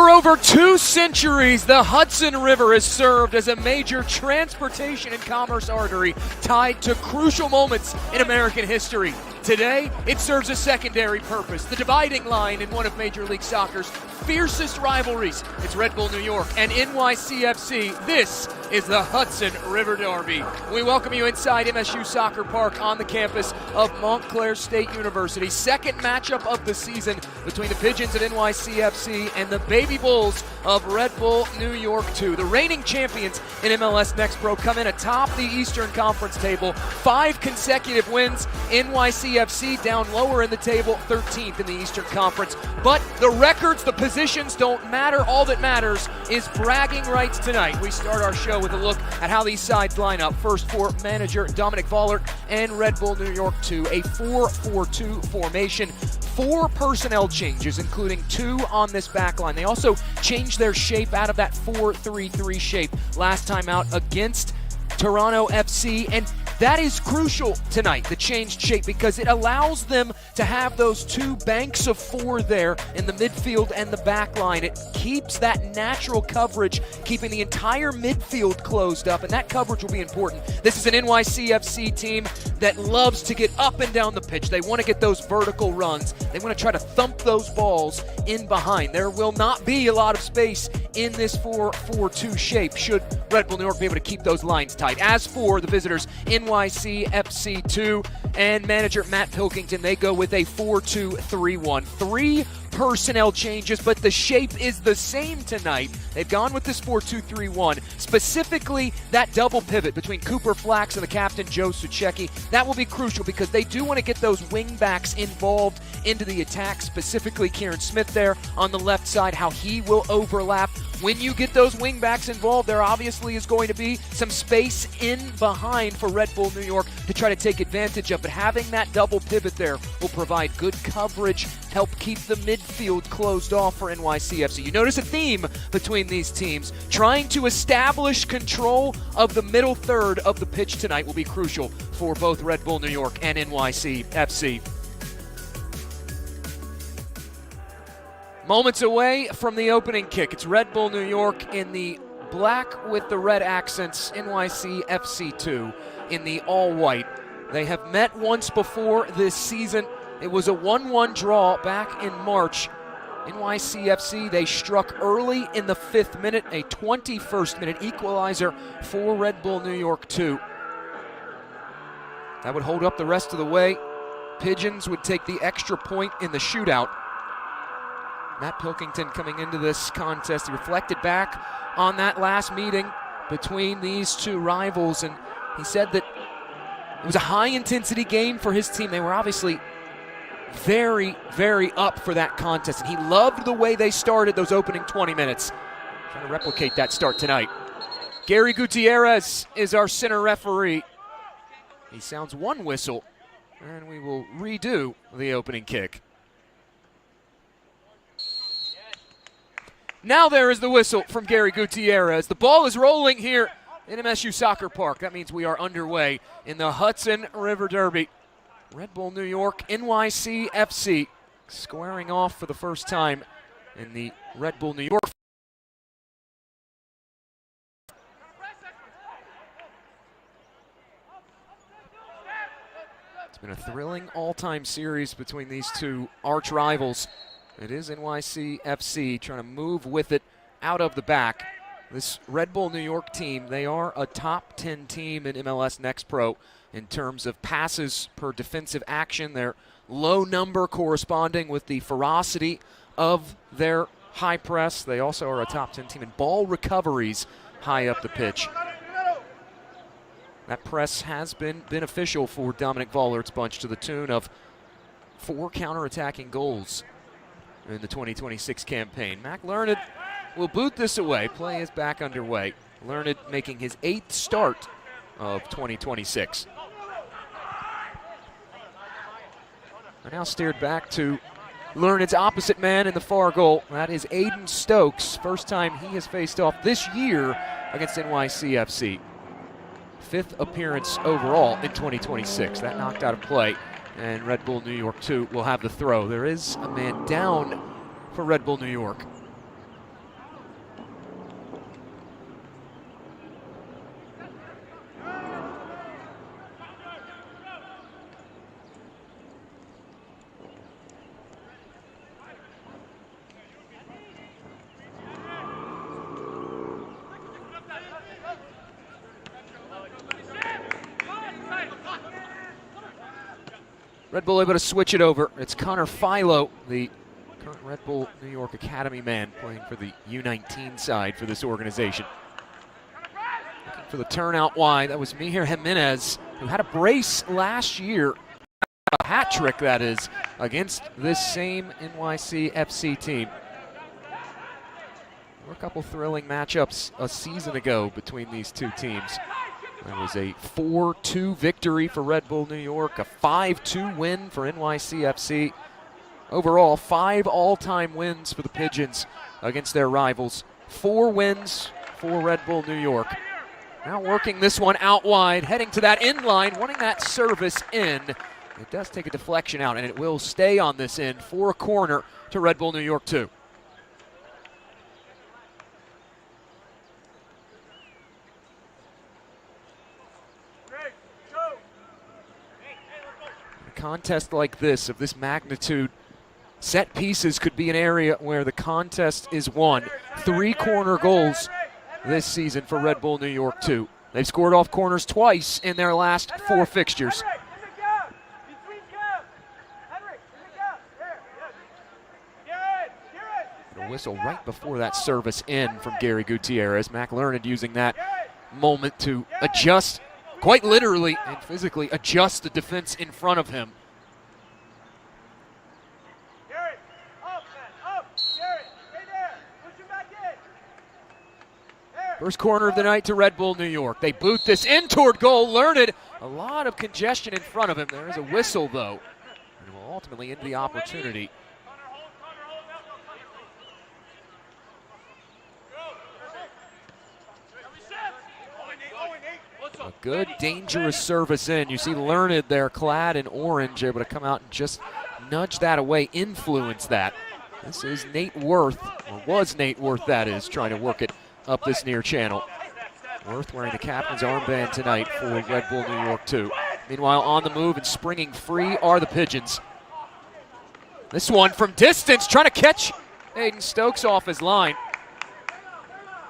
For over 2 centuries, the Hudson River has served as a major transportation and commerce artery tied to crucial moments in American history. Today, it serves a secondary purpose, the dividing line in one of Major League Soccer's fiercest rivalries. It's Red Bull New York and NYCFC. This is the Hudson River Derby. We welcome you inside MSU Soccer Park on the campus of Montclair State University. Second matchup of the season between the Pigeons of NYCFC and the Baby Bulls of Red Bull New York 2. The reigning champions in MLS Next Pro come in atop the Eastern Conference table. 5 consecutive wins. NYCFC down lower in the table, 13th in the Eastern Conference. But the records, the positions don't matter. All that matters is bragging rights tonight. We start our show with a look at how these sides line up. First for manager Dominic Vollert and Red Bull New York 2, a 4-4-2 formation. 4 personnel changes, including 2 on this back line. They also changed their shape out of that 4-3-3 shape last time out against Toronto FC, and that is crucial tonight, the changed shape, because it allows them to have those 2 banks of 4 there in the midfield and the back line. It keeps that natural coverage, keeping the entire midfield closed up, and that coverage will be important. This is an NYCFC team that loves to get up and down the pitch. They want to get those vertical runs. They want to try to thump those balls in behind. There will not be a lot of space in this 4-4-2 shape should Red Bull New York be able to keep those lines tight. As for the visitors, NYCFC 2 and manager Matt Pilkington, they go with a 4-2-3-1. 3 personnel changes, but the shape is the same tonight. They've gone with this 4-2-3-1, specifically that double pivot between Cooper Flax and the captain Joe Suchecki. That will be crucial because they do want to get those wing backs involved into the attack, specifically Kieran Smith there on the left side, how he will overlap. When you get those wing backs involved, there obviously is going to be some space in behind for Red Bull New York to try to take advantage of, but having that double pivot there will provide good coverage, help keep the midfield closed off for NYCFC. You notice a theme between these teams. Trying to establish control of the middle third of the pitch tonight will be crucial for both Red Bull New York and NYCFC. Moments away from the opening kick. It's Red Bull New York in the black with the red accents, NYCFC 2 in the all-white. They have met once before this season. It was a 1-1 draw back in March. NYCFC, they struck early in the 5th minute, a 21st minute equalizer for Red Bull New York 2. That would hold up the rest of the way. Pigeons would take the extra point in the shootout. Matt Pilkington coming into this contest, he reflected back on that last meeting between these 2 rivals, and he said that it was a high-intensity game for his team. They were obviously very, very up for that contest, and he loved the way they started those opening 20 minutes. Trying to replicate that start tonight. Gary Gutierrez is our center referee. He sounds 1 whistle, and we will redo the opening kick. Now there is the whistle from Gary Gutierrez. The ball is rolling here in MSU Soccer Park. That means we are underway in the Hudson River Derby. Red Bull New York, NYCFC squaring off for the first time in the Red Bull New York. It's been a thrilling all-time series between these 2 arch rivals. It is NYCFC trying to move with it out of the back. This Red Bull New York team, they are a top 10 team in MLS Next Pro in terms of passes per defensive action. Their low number corresponding with the ferocity of their high press. They also are a top 10 team in ball recoveries high up the pitch. That press has been beneficial for Dominic Vollert's bunch to the tune of 4 counterattacking goals in the 2026 campaign. Mac Learned will boot this away. Play is back underway. Learned making his 8th start of 2026. I now steered back to Learned's opposite man in the far goal. That is Aiden Stokes. First time he has faced off this year against NYCFC. 5th appearance overall in 2026. That knocked out of play. And Red Bull New York 2 will have the throw. There is a man down for Red Bull New York. Red Bull able to switch it over. It's Connor Philo, the current Red Bull New York Academy man, playing for the U19 side for this organization. Looking for the turn out wide. That was Mihir Jimenez, who had a brace last year. A hat trick, that is, against this same NYC FC team. There were a couple thrilling matchups a season ago between these two teams. There was a 4-2 victory for Red Bull New York, a 5-2 win for NYCFC. Overall, 5 all-time wins for the Pigeons against their rivals. 4 wins for Red Bull New York. Now working this one out wide, heading to that end line, wanting that service in. It does take a deflection out, and it will stay on this end for a corner to Red Bull New York 2. A contest like this, of this magnitude, set pieces could be an area where the contest is won. 3 corner goals this season for Red Bull New York 2. They've scored off corners twice in their last 4 fixtures. A whistle right before that service in from Gary Gutierrez. McLaren using that moment to adjust, quite literally and physically adjust the defense in front of him. First corner of the night to Red Bull New York. They boot this in toward goal. Learned, a lot of congestion in front of him. There is a whistle though, and will ultimately end the opportunity. A good, dangerous service in. You see Learned there, clad in orange, able to come out and just nudge that away, influence that. This is Nate Worth, or was Nate Worth, that is, trying to work it up this near channel. Worth wearing the captain's armband tonight for Red Bull New York 2. Meanwhile, on the move and springing free are the Pigeons. This one from distance, trying to catch Aiden Stokes off his line.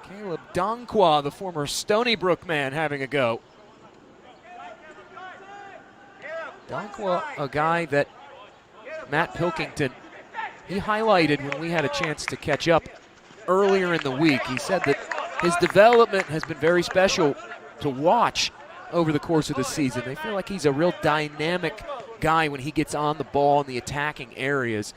Caleb Donkwa, the former Stony Brook man, having a go. Donkwa, a guy that Matt Pilkington, he highlighted when we had a chance to catch up earlier in the week. He said that his development has been very special to watch over the course of the season. They feel like he's a real dynamic guy when he gets on the ball in the attacking areas.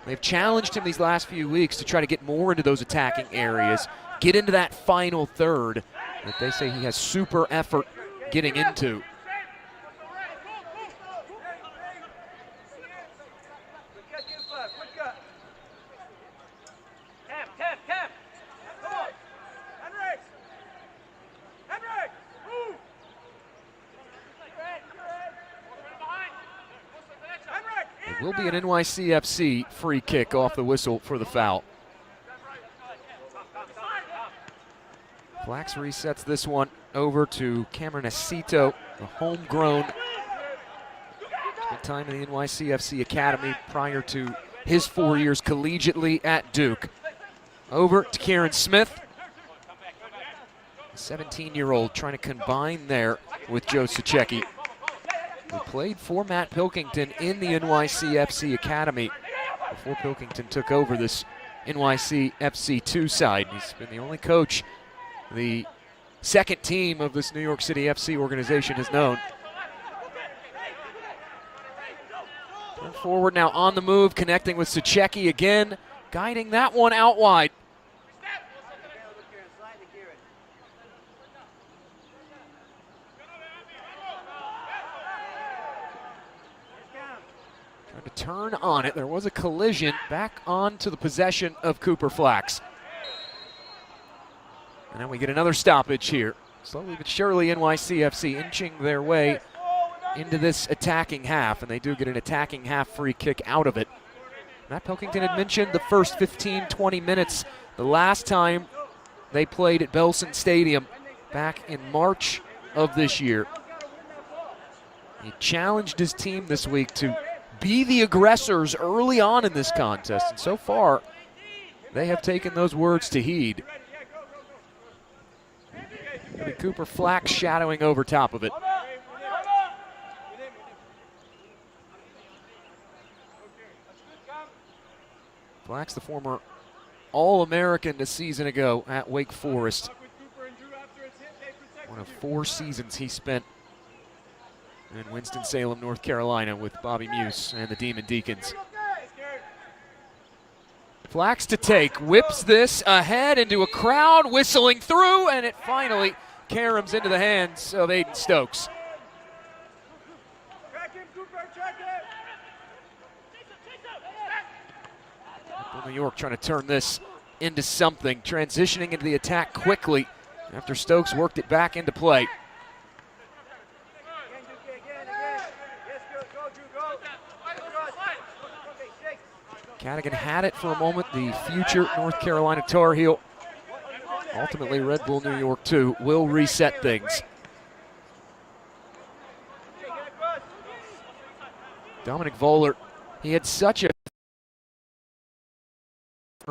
They've challenged him these last few weeks to try to get more into those attacking areas, get into that final third that they say he has super effort getting into. It will be an NYCFC free kick off the whistle for the foul. Flax resets this one over to Cameron Acito, the homegrown. Spent time in the NYCFC Academy prior to his 4 years collegiately at Duke. Over to Kieran Smith, the 17-year-old trying to combine there with Joe Suchecki, who played for Matt Pilkington in the NYCFC Academy before Pilkington took over this NYCFC2 side. He's been the only coach the second team of this New York City FC organization has known. Turn forward now on the move, connecting with Suchecki again, guiding that one out wide. Trying to turn on it. There was a collision back onto the possession of Cooper Flax. And then we get another stoppage here. Slowly but surely, NYCFC inching their way into this attacking half, and they do get an attacking half free kick out of it. Matt Pilkington had mentioned the first 15, 20 minutes the last time they played at Belson Stadium back in March of this year. He challenged his team this week to be the aggressors early on in this contest, and so far they have taken those words to heed. Cooper Flax shadowing over top of it. Flax, the former All-American a season ago at Wake Forest. One of 4 seasons he spent in Winston-Salem, North Carolina with Bobby Muse and the Demon Deacons. Flax to take, whips this ahead into a crowd, whistling through, and it finally caroms into the hands of Aiden Stokes. New York trying to turn this into something, transitioning into the attack quickly after Stokes worked it back into play. Cadigan had it for a moment, the future North Carolina Tar Heel. Ultimately, Red Bull New York 2 will reset things. Dominic Vollert, he had such a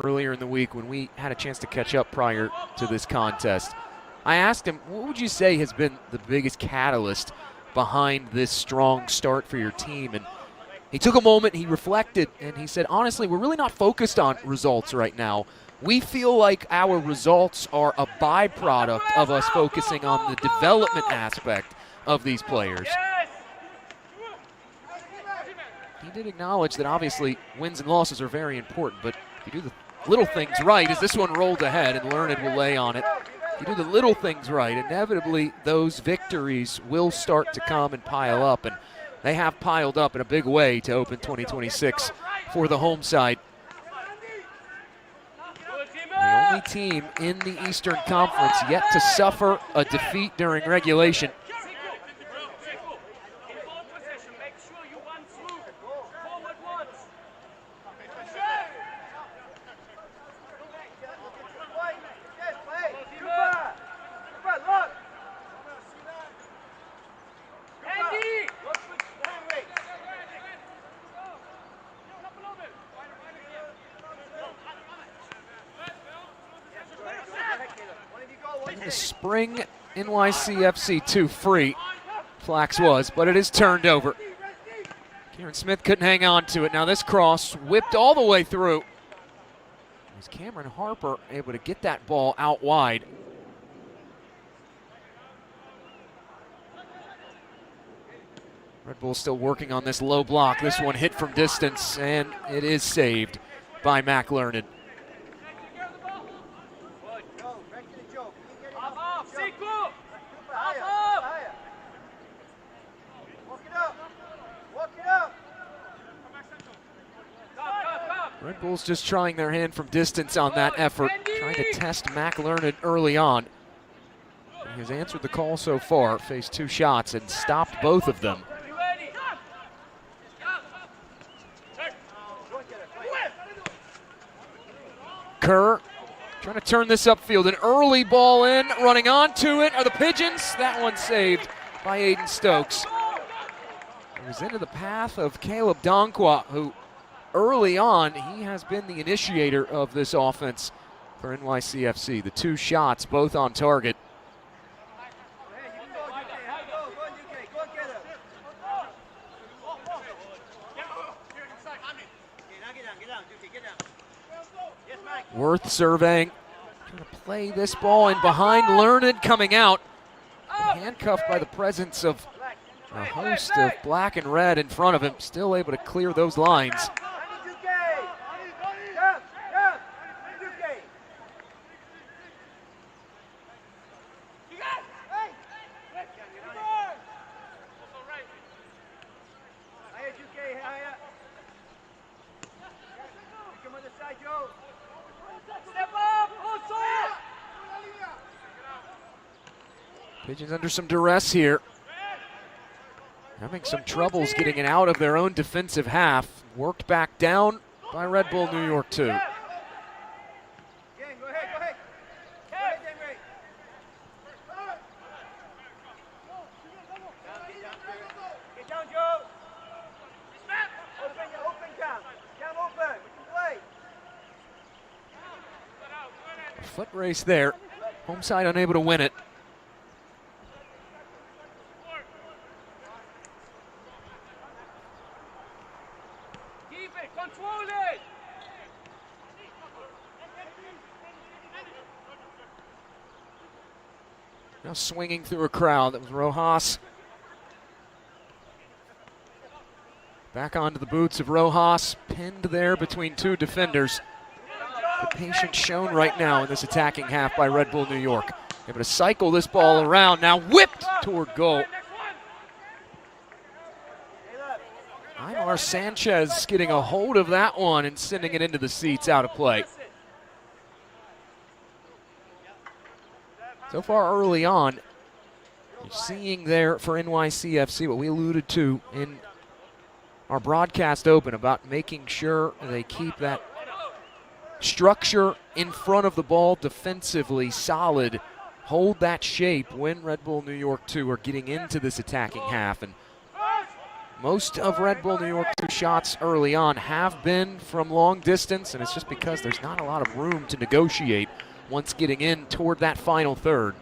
earlier in the week when we had a chance to catch up prior to this contest. I asked him, what would you say has been the biggest catalyst behind this strong start for your team? And he took a moment, he reflected, and he said, honestly, we're really not focused on results right now. We feel like our results are a byproduct of us focusing on the development aspect of these players. He did acknowledge that obviously wins and losses are very important, but if you do the little things right, as this one rolled ahead and Learned will lay on it, if you do the little things right, inevitably those victories will start to come and pile up, and they have piled up in a big way to open 2026 for the home side. The only team in the Eastern Conference yet to suffer a defeat during regulation. The spring NYCFC 2 free, Flax was, but it is turned over. Kieran Smith couldn't hang on to it. Now this cross whipped all the way through. Was Cameron Harper able to get that ball out wide? Red Bull still working on this low block. This one hit from distance, and it is saved by Mac Learned. Red Bull's just trying their hand from distance on that effort, trying to test Mac Learned early on. He has answered the call so far, faced 2 shots and stopped both of them. Kerr trying to turn this upfield, an early ball in, running onto it are the Pigeons. That one saved by Aiden Stokes. It was into the path of Caleb Donqua, who early on, he has been the initiator of this offense for NYCFC. The 2 shots, both on target. Worth surveying, trying to play this ball in behind. Learned coming out, handcuffed by the presence of a host of black and red in front of him, still able to clear those lines. Pigeons under some duress here. Having some troubles getting it out of their own defensive half. Worked back down by Red Bull New York 2. A foot race there. Home side unable to win it. Now swinging through a crowd. That was Rojas. Back onto the boots of Rojas, pinned there between two defenders. The patience shown right now in this attacking half by Red Bull New York. Able to cycle this ball around, now whipped toward goal. Aymar Sanchez getting a hold of that one and sending it into the seats, out of play. So far early on, you're seeing there for NYCFC what we alluded to in our broadcast open about making sure they keep that structure in front of the ball defensively solid, hold that shape when Red Bull New York 2 are getting into this attacking half. And most of Red Bull New York 2 shots early on have been from long distance, and it's just because there's not a lot of room to negotiate once getting in toward that final third.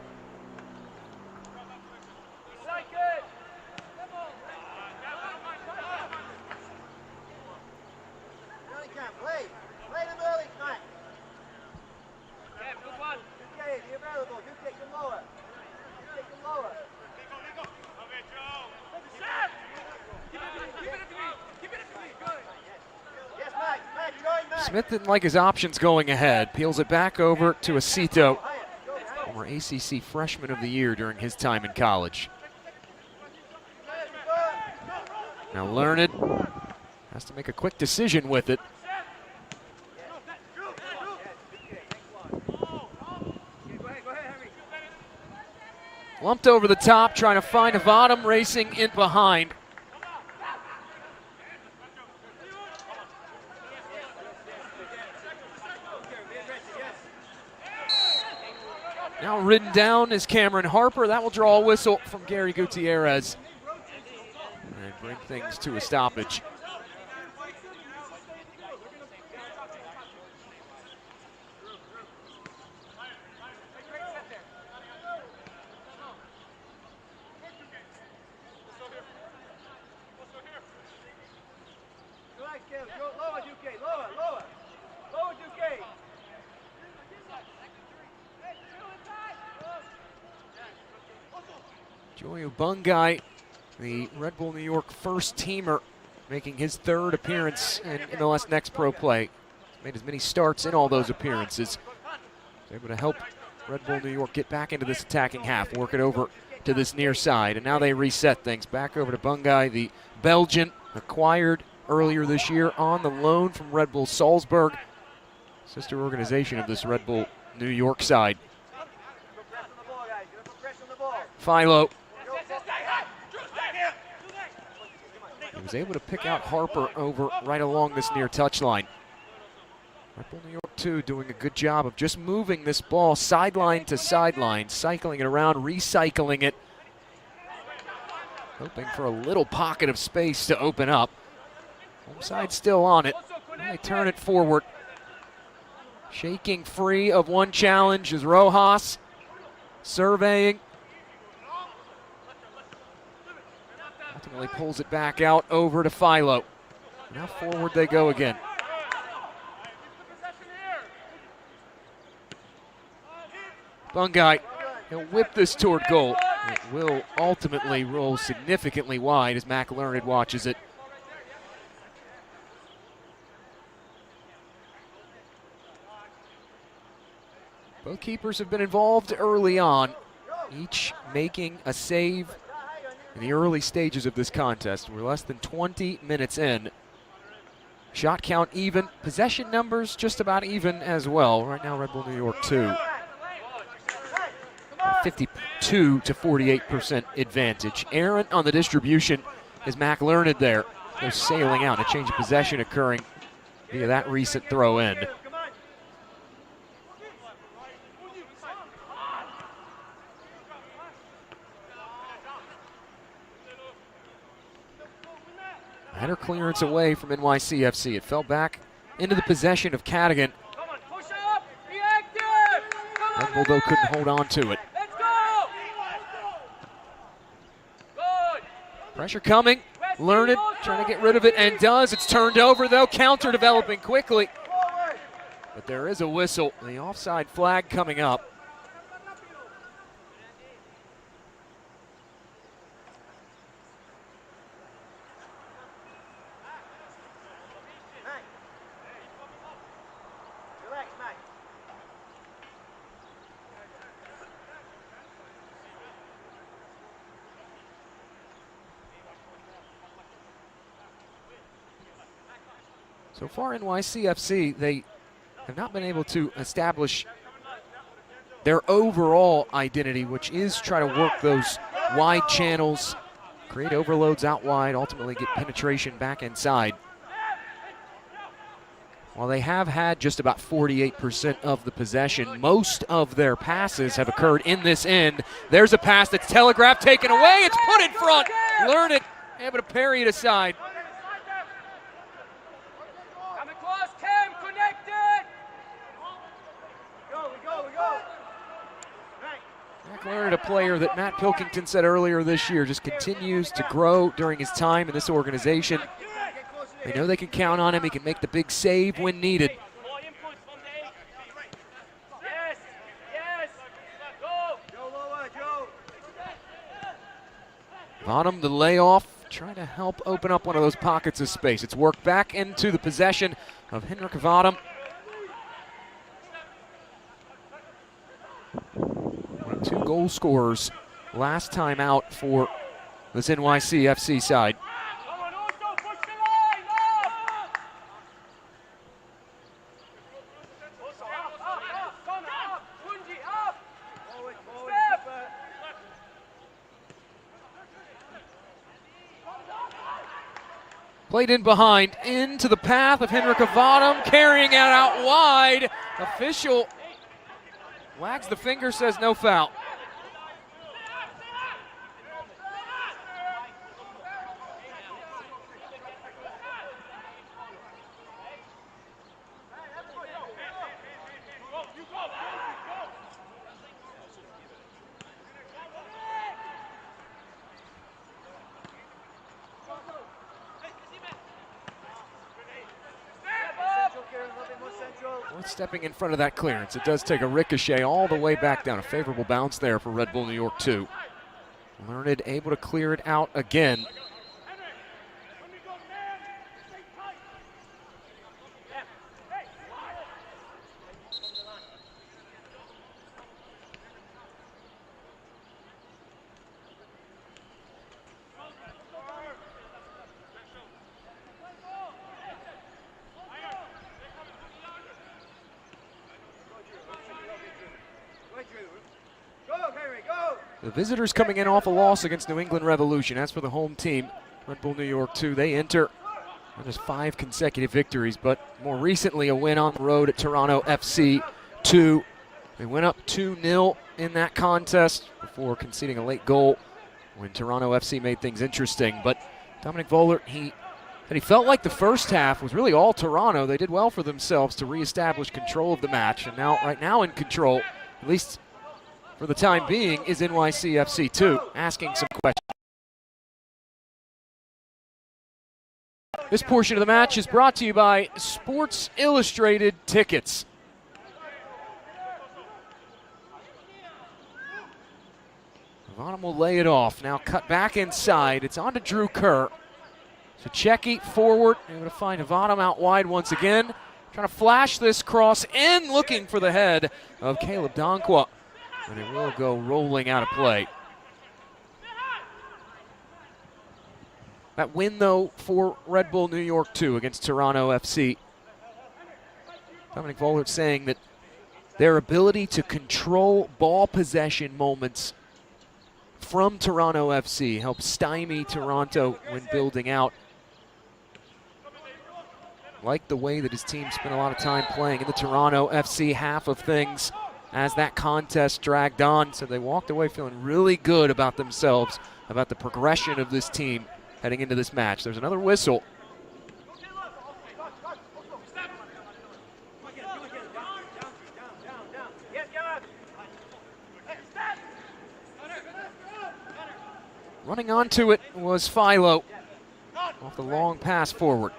Smith didn't like his options going ahead. Peels it back over to Acito, former ACC Freshman of the Year during his time in college. Now Learned has to make a quick decision with it. Lumped over the top, trying to find Avadam, racing in behind. Now ridden down is Cameron Harper. That will draw a whistle from Gary Gutierrez and bring things to a stoppage. Joey Bungai, the Red Bull New York first teamer, making his third appearance in MLS Next Pro Play. He's made as many starts in all those appearances. He's able to help Red Bull New York get back into this attacking half, work it over to this near side. And now they reset things. Back over to Bungai, the Belgian, acquired earlier this year on the loan from Red Bull Salzburg, sister organization of this Red Bull New York side. Philo. He was able to pick out Harper over right along this near touchline. Red Bull New York 2 doing a good job of just moving this ball sideline to sideline, cycling it around, recycling it, hoping for a little pocket of space to open up. Home side still on it. They turn it forward. Shaking free of one challenge is Rojas, surveying. Ultimately pulls it back out over to Philo. Now forward they go again. Bungai, he'll whip this toward goal. It will ultimately roll significantly wide as Mac Learned watches it. Both keepers have been involved early on, each making a save in the early stages of this contest. We're less than 20 minutes in. Shot count even, possession numbers just about even as well. Right now, Red Bull New York 2. 52 to 48% advantage. Aaron on the distribution is Mac Learned there. They're sailing out, a change of possession occurring via that recent throw in. Header clearance away from NYCFC. It fell back into the possession of Cadigan. Red Bull, though, couldn't hold on to it. Pressure coming. Learned trying to get rid of it and does. It's turned over, though. Counter developing quickly. But there is a whistle. The offside flag coming up. So far, NYCFC, they have not been able to establish their overall identity, which is try to work those wide channels, create overloads out wide, ultimately get penetration back inside. While they have had just about 48% of the possession, most of their passes have occurred in this end. There's a pass that's telegraphed, taken away, it's put in front. Learn it, able to parry it aside. Coming close, Tim, connected. We go. Mac Learned, a player that Matt Pilkington said earlier this year, just continues to grow during his time in this organization. They know they can count on him. He can make the big save when needed. Bottom, the layoff, trying to help open up one of those pockets of space. It's worked back into the possession of Henrik Vadum. One of 2 goal scorers last time out for this NYCFC side. Played in behind, into the path of Henrik Vadum, carrying it out wide. Official wags the finger, says no foul. Stepping in front of that clearance. It does take a ricochet all the way back down. A favorable bounce there for Red Bull New York 2. Learned able to clear it out again. The visitors coming in off a loss against New England Revolution. As for the home team, Red Bull New York 2, they enter on just 5 consecutive victories, but more recently a win on the road at Toronto FC 2. They went up 2-0 in that contest before conceding a late goal when Toronto FC made things interesting. But Dominic Vollert, he felt like the first half was really all Toronto. They did well for themselves to reestablish control of the match, and now, right now in control, at least for the time being, is NYCFC 2, asking some questions. This portion of the match is brought to you by Sports Illustrated Tickets. Vadum will lay it off. Now cut back inside. It's on to Drew Kerr. Cecchi forward, able to find Vadum out wide once again. Trying to flash this cross in, looking for the head of Caleb Donkwa. And it will go rolling out of play. That win, though, for Red Bull New York 2 against Toronto FC. Dominic Vollert saying that their ability to control ball possession moments from Toronto FC helped stymie Toronto when building out. Like the way that his team spent a lot of time playing in the Toronto FC half of things as that contest dragged on. So they walked away feeling really good about themselves, about the progression of this team heading into this match. There's another whistle. Running onto it was Philo off the long pass forward.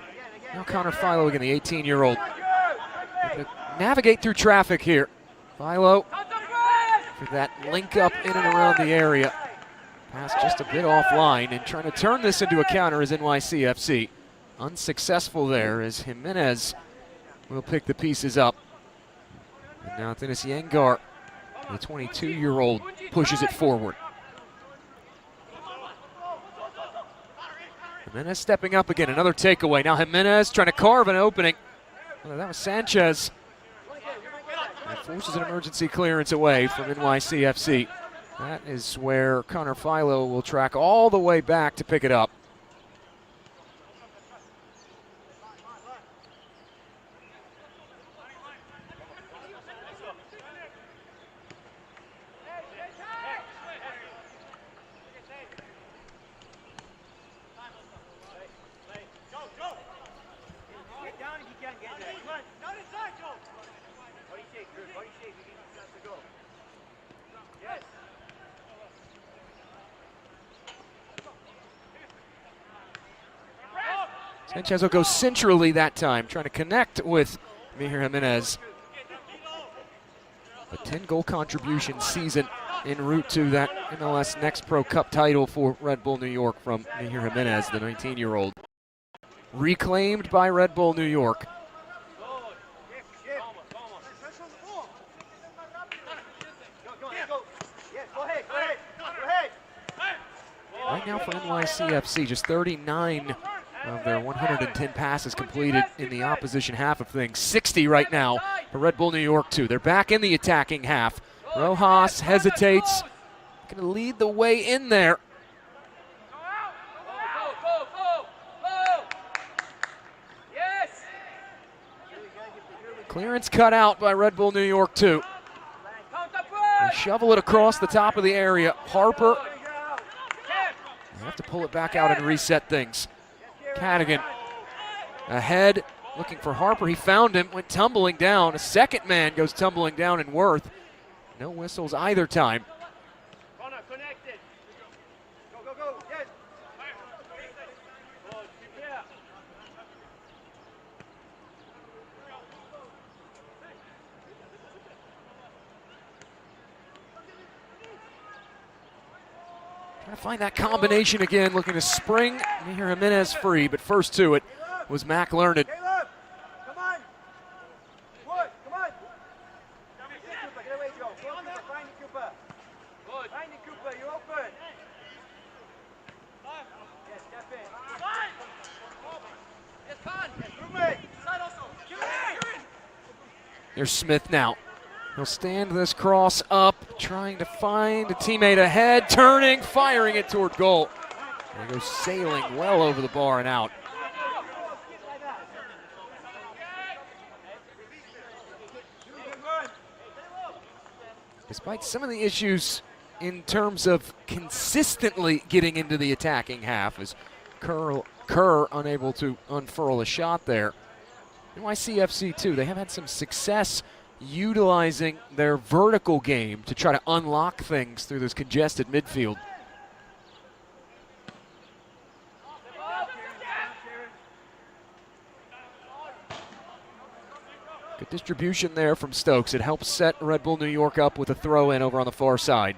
Now Connor Philo again, the 18-year-old. Navigate through traffic here. Philo for that link up in and around the area. Pass just a bit offline, and trying to turn this into a counter is NYCFC. Unsuccessful there as Jimenez will pick the pieces up. And now Dennis Yengar, the 22-year-old, pushes it forward. Jimenez stepping up again, another takeaway. Now Jimenez trying to carve an opening. Well, that was Sanchez. And forces an emergency clearance away from NYCFC. That is where Connor Philo will track all the way back to pick it up. Sanchez will go centrally that time, trying to connect with Mihir Jimenez. A 10-goal contribution season en route to that MLS Next Pro Cup title for Red Bull New York from Mihir Jimenez, the 19-year-old. Reclaimed by Red Bull New York. Right now for NYCFC, just 39 of their 110 passes completed in the opposition half of things. 60 right now for Red Bull New York too. They're back in the attacking half. Rojas hesitates, going to lead the way in there. Clearance cut out by Red Bull New York too. They shovel it across the top of the area. Harper, they have to pull it back out and reset things. Cadigan ahead, looking for Harper. He found him, went tumbling down. A second man goes tumbling down in Worth. No whistles either time. Trying to find that combination again, looking to spring Mihir Jimenez free, but first to it was Mac Learned. Here's Smith now. He'll stand this cross up, trying to find a teammate ahead, turning, firing it toward goal. And he goes sailing well over the bar and out. Despite some of the issues in terms of consistently getting into the attacking half, as Kerr unable to unfurl a shot there. NYCFC too, they have had some success utilizing their vertical game to try to unlock things through this congested midfield. Good distribution there from Stokes. It helps set Red Bull New York up with a throw in over on the far side.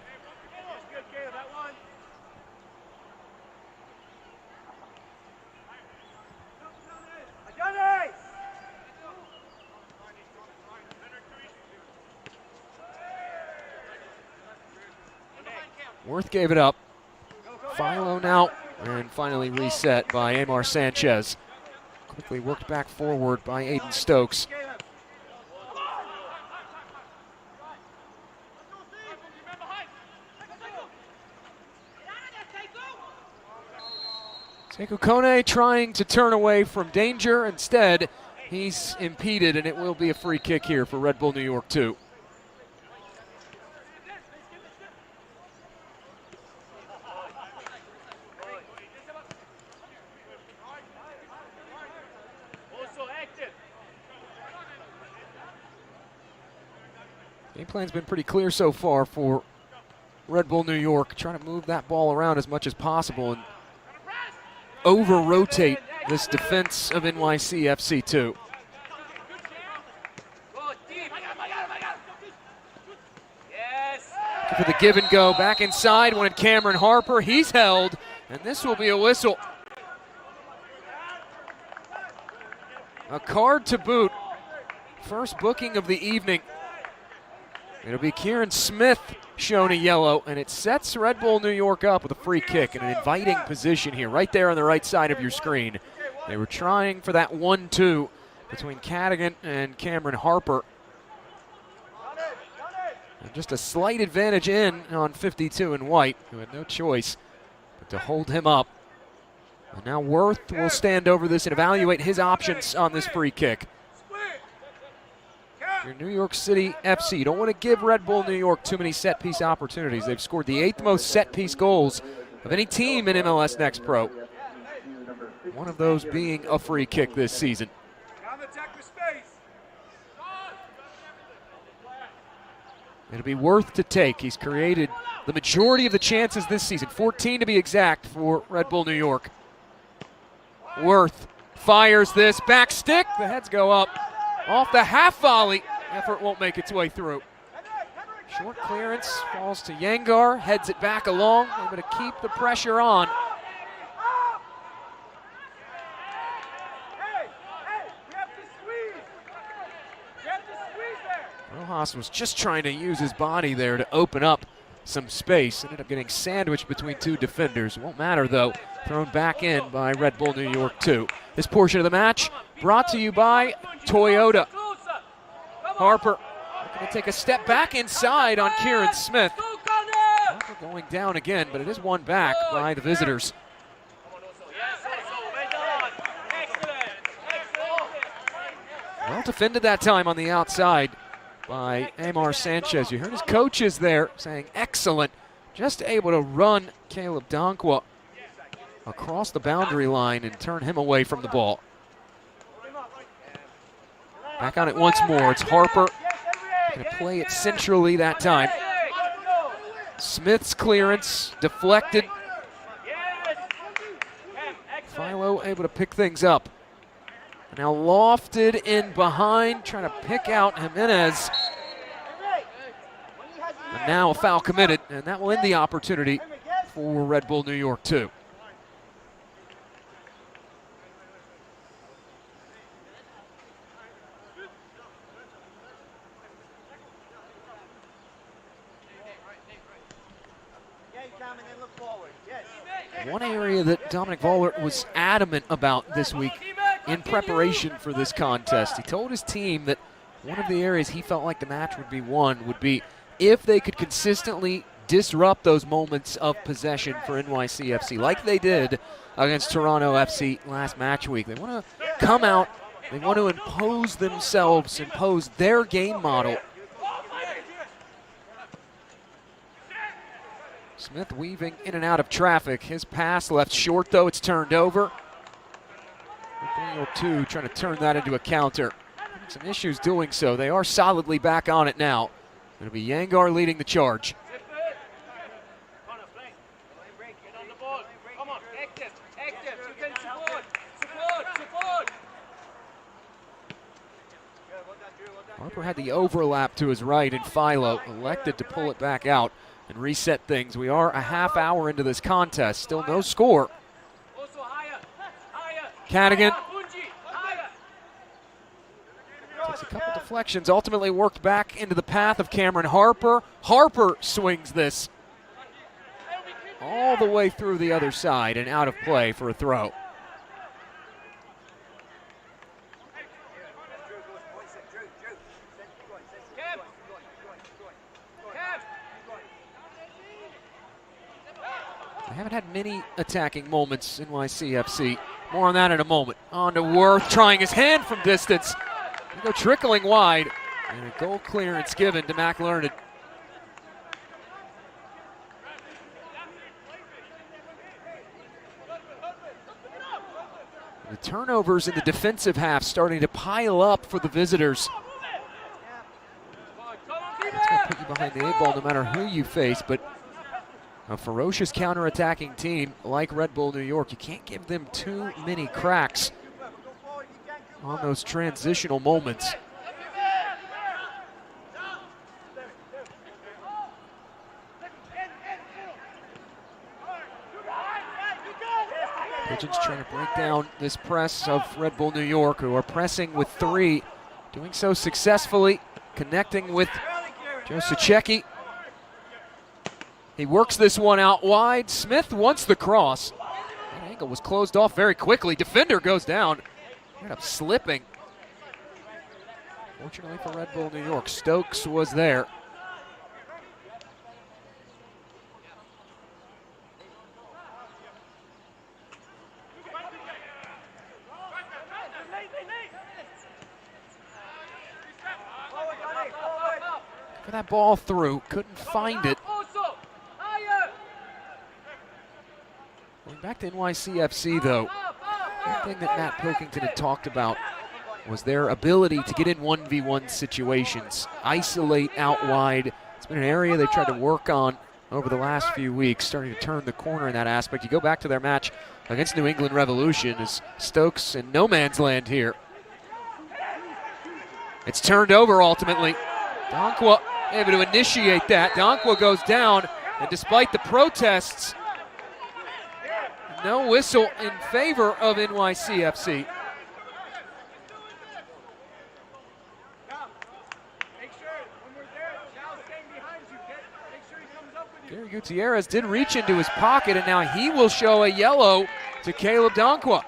Worth gave it up. Philo now, and finally reset by Amar Sanchez. Quickly worked back forward by Aiden Stokes. Sekou Kone trying to turn away from danger. Instead, he's impeded, and it will be a free kick here for Red Bull New York 2. Game plan's been pretty clear so far for Red Bull New York, trying to move that ball around as much as possible and over-rotate this defense of NYCFC too. For the give and go, back inside, wanted Cameron Harper. He's held, and this will be a whistle. A card to boot. First booking of the evening. It'll be Kieran Smith shown a yellow, and it sets Red Bull New York up with a free kick in an inviting position here, right there on the right side of your screen. They were trying for that 1-2 between Cadigan and Cameron Harper. And just a slight advantage in on 52 in white, who had no choice but to hold him up. And now Worth will stand over this and evaluate his options on this free kick. You're New York City FC. You don't want to give Red Bull New York too many set-piece opportunities. They've scored the 8th most set-piece goals of any team in MLS Next Pro. One of those being a free kick this season. It'll be Worth to take. He's created the majority of the chances this season, 14 to be exact for Red Bull New York. Worth fires this back stick. The heads go up off the half volley. Effort won't make its way through. Short clearance falls to Yangar, heads it back along, able to keep the pressure on. Rojas was just trying to use his body there to open up some space. Ended up getting sandwiched between two defenders. Won't matter though, thrown back in by Red Bull New York 2. This portion of the match brought to you by Toyota. Harper going to take a step back inside on Kieran Smith. Harper going down again, but it is one back by the visitors. Well defended that time on the outside by Amar Sanchez. You heard his coaches there saying excellent. Just able to run Caleb Donkwa across the boundary line and turn him away from the ball. Back on it once more. It's Harper. Going to play it centrally that time. Smith's clearance deflected. Philo able to pick things up. Now lofted in behind, trying to pick out Jimenez. And now a foul committed, and that will end the opportunity for Red Bull New York 2. One area that Dominic Vollert was adamant about this week in preparation for this contest. He told his team that one of the areas he felt like the match would be won would be if they could consistently disrupt those moments of possession for NYCFC like they did against Toronto FC last match week. They want to come out, they want to impose themselves, impose their game model. Smith weaving in and out of traffic. His pass left short though, it's turned over. 3-2 trying to turn that into a counter. Having some issues doing so. They are solidly back on it now. It'll be Yangar leading the charge. Harper had the overlap to his right, and Philo elected to pull it back out and reset things. We are a half hour into this contest. Still no score. Cadigan takes a couple deflections, ultimately worked back into the path of Cameron Harper. Harper swings this all the way through the other side and out of play for a throw. They haven't had many attacking moments in NYCFC. More on that in a moment. On to Worth, trying his hand from distance. They go trickling wide, and a goal clearance given to McLearned. The turnovers in the defensive half starting to pile up for the visitors. That's going to put you behind the 8 ball no matter who you face, but a ferocious counter-attacking team like Red Bull New York, you can't give them too many cracks on those transitional moments. Pigeons trying to break down this press of Red Bull New York, who are pressing with 3, doing so successfully, connecting with Joe Sacecki. He works this one out wide. Smith wants the cross. That angle was closed off very quickly. Defender goes down. Ended up slipping. Fortunately for Red Bull New York, Stokes was there. Got that ball through, couldn't find it. Going back to NYCFC though, one thing that Matt Pilkington had talked about was their ability to get in 1v1 situations, isolate out wide. It's been an area they've tried to work on over the last few weeks, starting to turn the corner in that aspect. You go back to their match against New England Revolution as Stokes in no man's land here. It's turned over ultimately. Dankwa able to initiate that. Dankwa goes down, and despite the protests, no whistle in favor of NYCFC. Gary Gutierrez did reach into his pocket, and now he will show a yellow to Caleb Dankwa.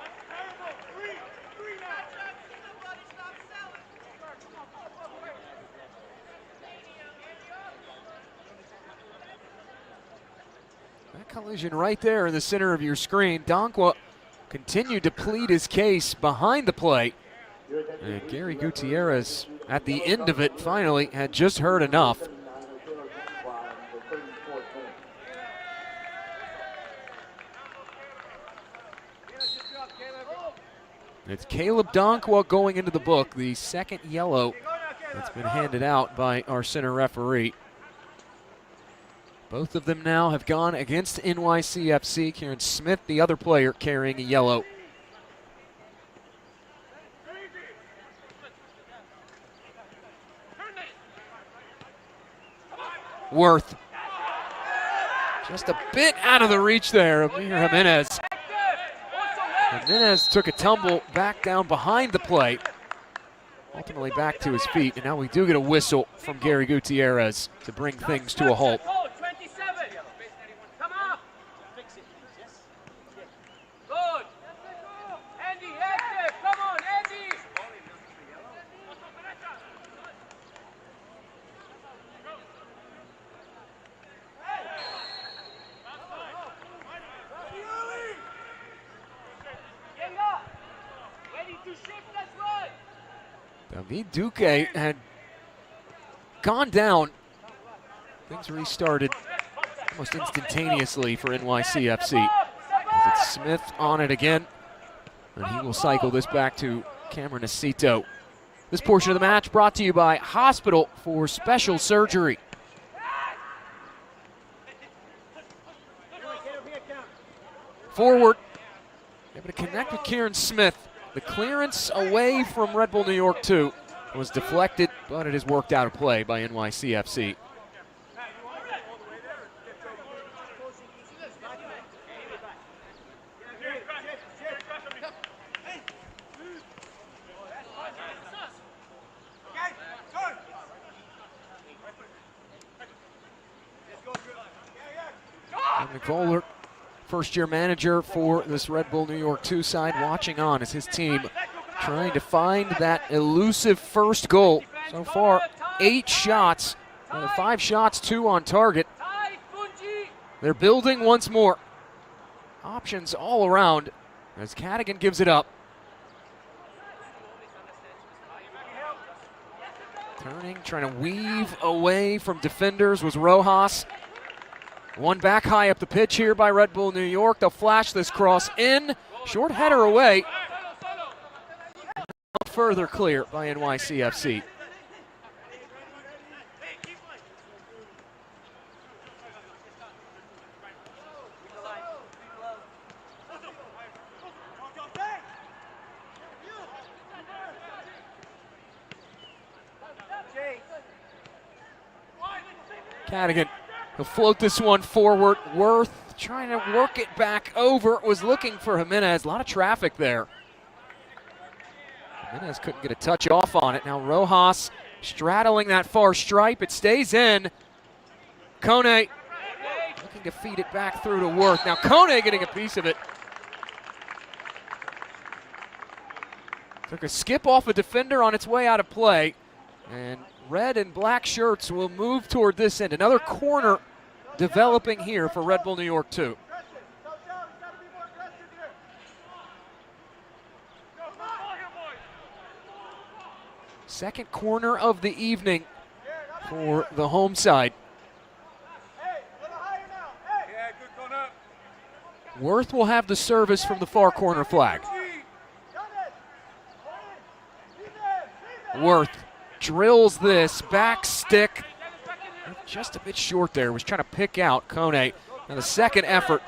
That collision right there in the center of your screen. Dankwa continued to plead his case behind the play. And Gary Gutierrez, at the end of it, finally had just heard enough. It's Caleb Dankwa going into the book, the second yellow that's been handed out by our center referee. Both of them now have gone against NYCFC. Kieran Smith, the other player, carrying a yellow. Worth. Just a bit out of the reach there of Mir Jimenez. Jimenez took a tumble back down behind the play. Ultimately back to his feet, and now we do get a whistle from Gary Gutierrez to bring things to a halt. David Duque had gone down. Things restarted almost instantaneously for NYCFC. It's Smith on it again, and he will cycle this back to Cameron Acito. This portion of the match brought to you by Hospital for Special Surgery. Forward, able to connect with Kieran Smith. The clearance away from Red Bull New York 2 was deflected, but it is worked out of play by NYCFC. McVoller, first-year manager for this Red Bull New York 2 side, watching on as his team trying to find that elusive first goal. So far, 8 shots, 5 shots, 2 on target. They're building once more. Options all around as Cadigan gives it up. Turning, trying to weave away from defenders was Rojas. One back high up the pitch here by Red Bull New York. They'll flash this cross in. Short header away. Further clear by NYCFC. Cadigan, he'll float this one forward. Worth trying to work it back over. Was looking for Jimenez. A lot of traffic there. Jimenez couldn't get a touch off on it. Now Rojas straddling that far stripe. It stays in. Kone looking to feed it back through to Worth. Now Kone getting a piece of it. Took a skip off a defender on its way out of play. And red and black shirts will move toward this end. Another corner developing here for Red Bull New York 2. Second corner of the evening for the home side. Worth will have the service from the far corner flag. Worth drills this back stick. Just a bit short there. Was trying to pick out Kone. Now the second effort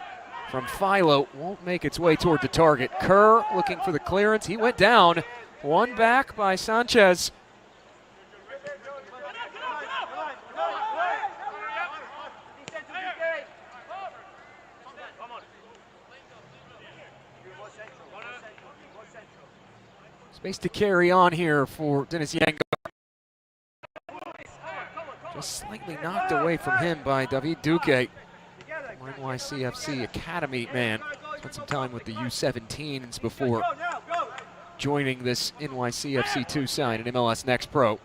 from Philo won't make its way toward the target. Kerr looking for the clearance. He went down. One back by Sanchez. Space to carry on here for Dennis Yango. Just slightly knocked away from him by David Duque, NYCFC Academy man. Spent some time with the U17s before joining this NYCFC 2 side in MLS Next Pro.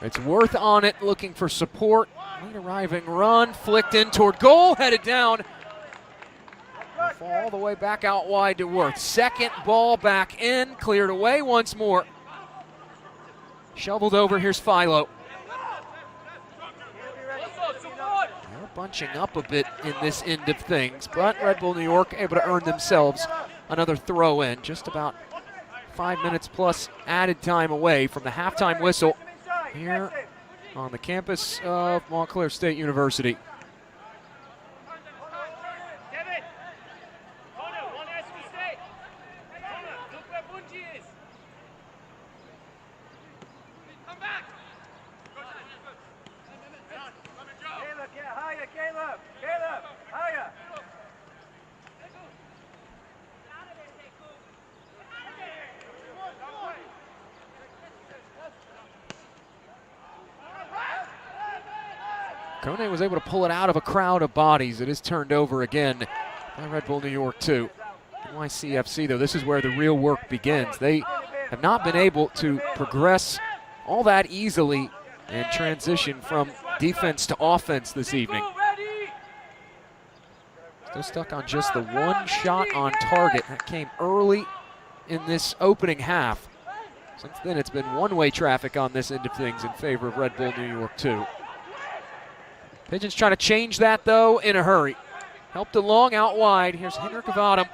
It's Worth on it, looking for support. Late arriving run, flicked in toward goal, headed down. Fall all the way back out wide to Worth. Second ball back in, cleared away once more. Shoveled over, here's Philo. They're bunching up a bit in this end of things, but Red Bull New York able to earn themselves another throw in. Just about 5 minutes plus added time away from the halftime whistle here on the campus of Montclair State University. Kone was able to pull it out of a crowd of bodies. It is turned over again by Red Bull New York 2. NYCFC, though, this is where the real work begins. They have not been able to progress all that easily and transition from defense to offense this evening. Still stuck on just the one shot on target. That came early in this opening half. Since then, it's been one-way traffic on this end of things in favor of Red Bull New York 2. Pigeons trying to change that, though, in a hurry. Helped along out wide. Here's Henrik of Adam.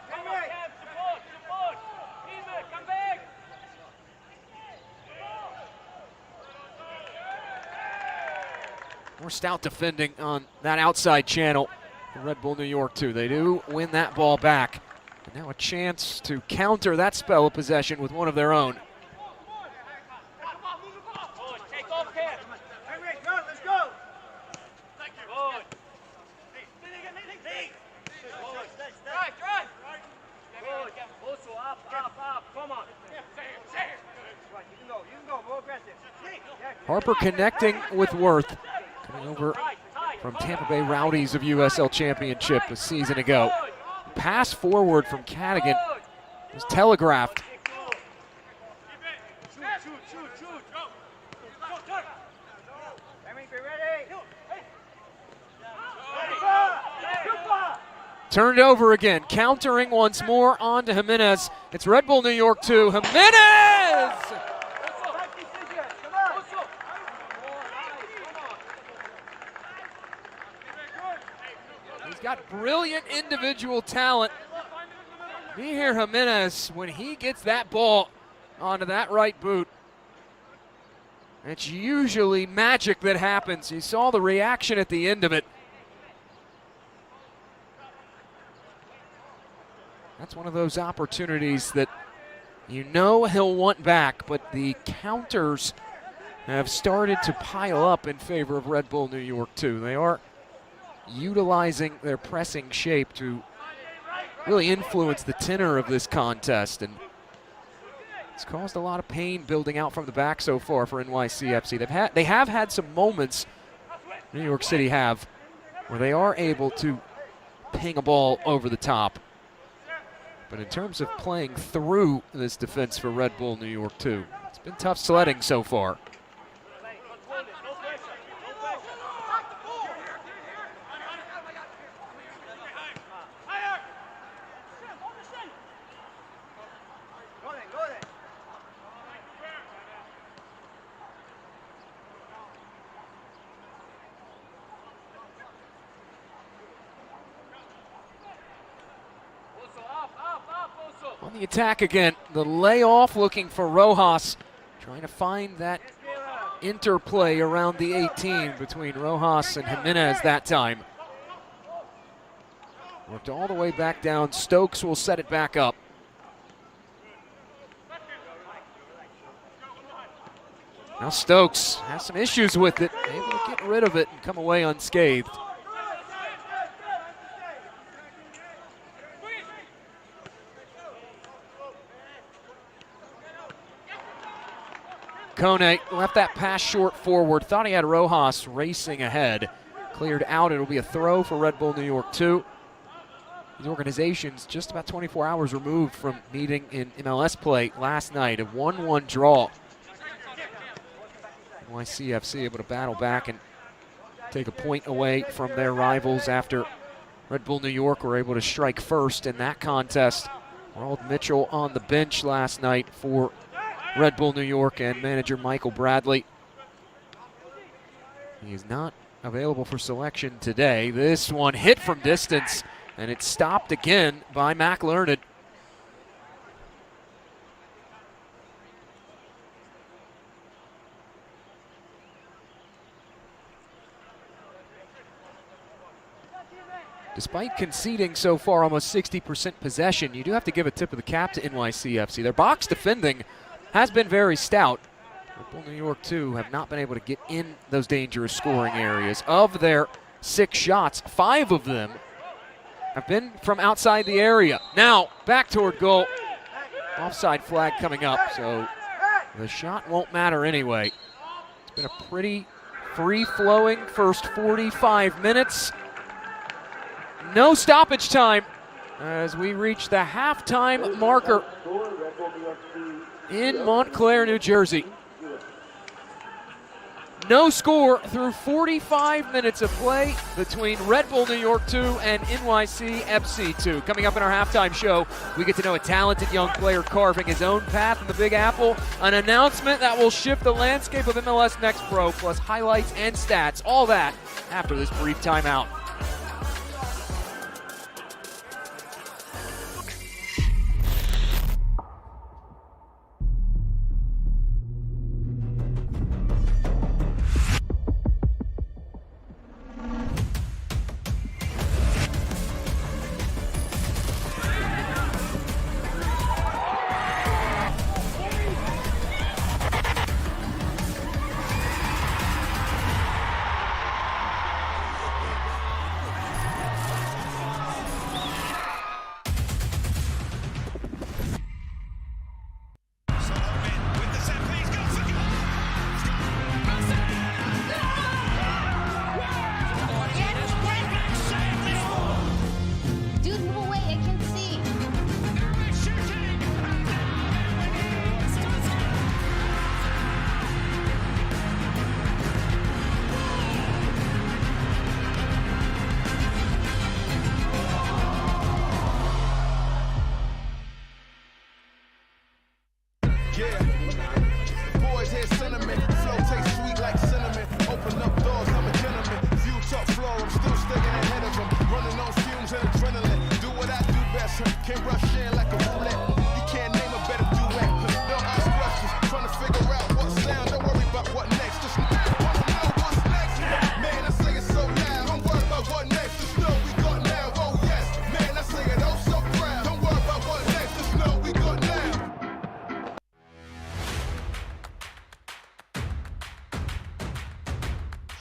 More stout defending on that outside channel for Red Bull New York 2. They do win that ball back. And now a chance to counter that spell of possession with one of their own. Harper connecting with Worth, coming over from Tampa Bay Rowdies of USL Championship a season ago. Pass forward from Cadigan was telegraphed. Turned over again, countering once more onto Jimenez. It's Red Bull New York 2, Jimenez! He's got brilliant individual talent. Mihir Jimenez, when he gets that ball onto that right boot, it's usually magic that happens. You saw the reaction at the end of it. That's one of those opportunities that you know he'll want back, but the counters have started to pile up in favor of Red Bull New York 2. They are utilizing their pressing shape to really influence the tenor of this contest, and it's caused a lot of pain building out from the back so far for NYCFC. They have had some moments, New York City have, where they are able to ping a ball over the top. But in terms of playing through this defense for Red Bull New York 2, it's been tough sledding so far. On the attack again, the layoff looking for Rojas, trying to find that interplay around the 18 between Rojas and Jimenez that time. Worked all the way back down. Stokes will set it back up. Now Stokes has some issues with it, able to get rid of it and come away unscathed. Kone left that pass short forward. Thought he had Rojas racing ahead. Cleared out. It'll be a throw for Red Bull New York 2. These organizations just about 24 hours removed from meeting in MLS play last night. A 1-1 draw. NYCFC able to battle back and take a point away from their rivals after Red Bull New York were able to strike first in that contest. Ronald Mitchell on the bench last night for Red Bull New York and manager Michael Bradley. He is not available for selection today. This one hit from distance, and it's stopped again by Mac Learned. Despite conceding so far almost 60% possession, you do have to give a tip of the cap to NYCFC. Their box defending has been very stout. Red Bull New York 2 have not been able to get in those dangerous scoring areas. Of their 6 shots, 5 of them have been from outside the area. Now, back toward goal. Offside flag coming up, so the shot won't matter anyway. It's been a pretty free-flowing first 45 minutes. No stoppage time as we reach the halftime marker in Montclair, New Jersey. No score through 45 minutes of play between Red Bull New York 2 and NYCFC 2. Coming up in our halftime show, we get to know a talented young player carving his own path in the Big Apple, an announcement that will shift the landscape of MLS Next Pro, plus highlights and stats, all that after this brief timeout.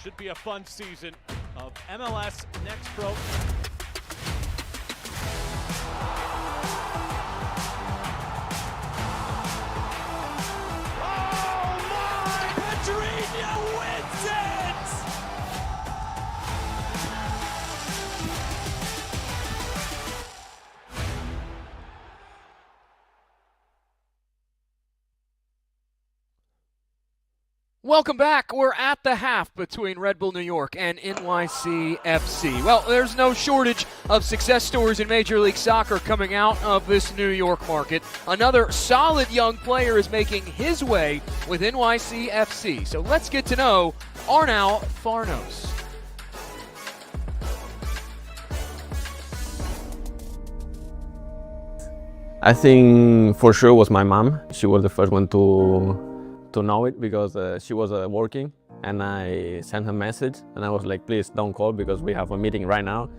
Should be a fun season of MLS Next Pro. Oh my! Pedrinho wins it! Welcome back. We're at the half between Red Bull New York and NYC FC. Well, there's no shortage of success stories in Major League Soccer coming out of this New York market. Another solid young player is making his way with NYC FC. So let's get to know Arnau Farnos. I think for sure was my mom. She was the first one to know it because she was working, and I sent her a message and I was like, please don't call because we have a meeting right now.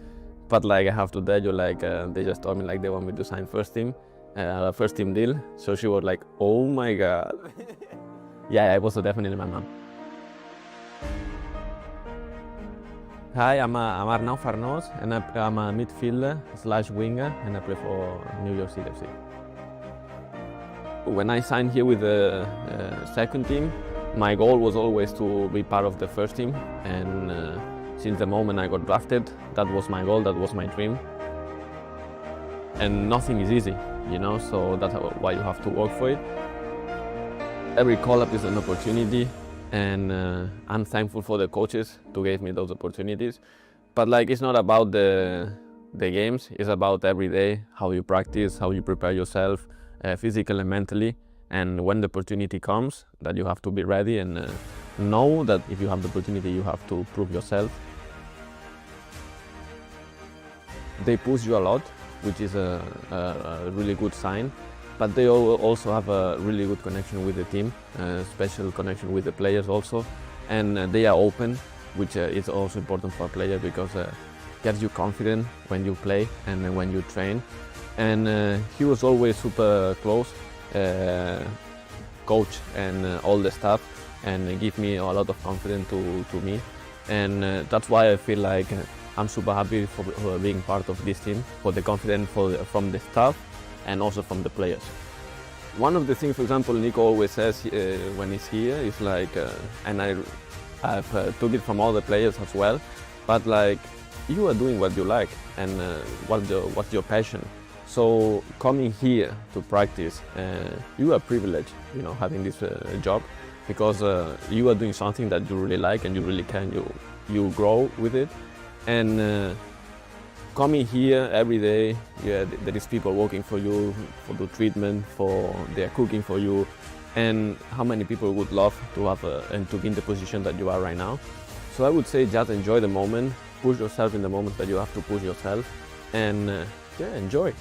But like I have to tell you, like they just told me like they want me to sign first team deal. So she was like, oh my god. Yeah, it was definitely my mom. Hi, I'm Arnau Farnos, and I'm a midfielder / winger, and I play for New York City FC. When I signed here with the second team, my goal was always to be part of the first team, and since the moment I got drafted, that was my goal, that was my dream. And nothing is easy, you know, so that's why you have to work for it. Every call-up is an opportunity, and I'm thankful for the coaches to give me those opportunities. But like, it's not about the games, it's about every day, how you practice, how you prepare yourself, physically and mentally. And when the opportunity comes, that you have to be ready and know that if you have the opportunity, you have to prove yourself. They push you a lot, which is a really good sign. But they also have a really good connection with the team, special connection with the players also. And they are open, which is also important for a player because it gets you confident when you play and when you train. And he was always super close, coach and all the staff, and give me a lot of confidence to me. And that's why I feel like I'm super happy for being part of this team, for the confidence from the staff and also from the players. One of the things, for example, Nico always says when he's here is like, and I've took it from all the players as well, but like, you are doing what you like and what's your passion. So coming here to practice, you are privileged, you know, having this job, because you are doing something that you really like and you really can, you grow with it. And coming here every day, yeah, there is people working for you, for the treatment, they are cooking for you, and how many people would love to have and to be in the position that you are right now. So I would say just enjoy the moment, push yourself in the moment that you have to push yourself, and yeah, enjoy.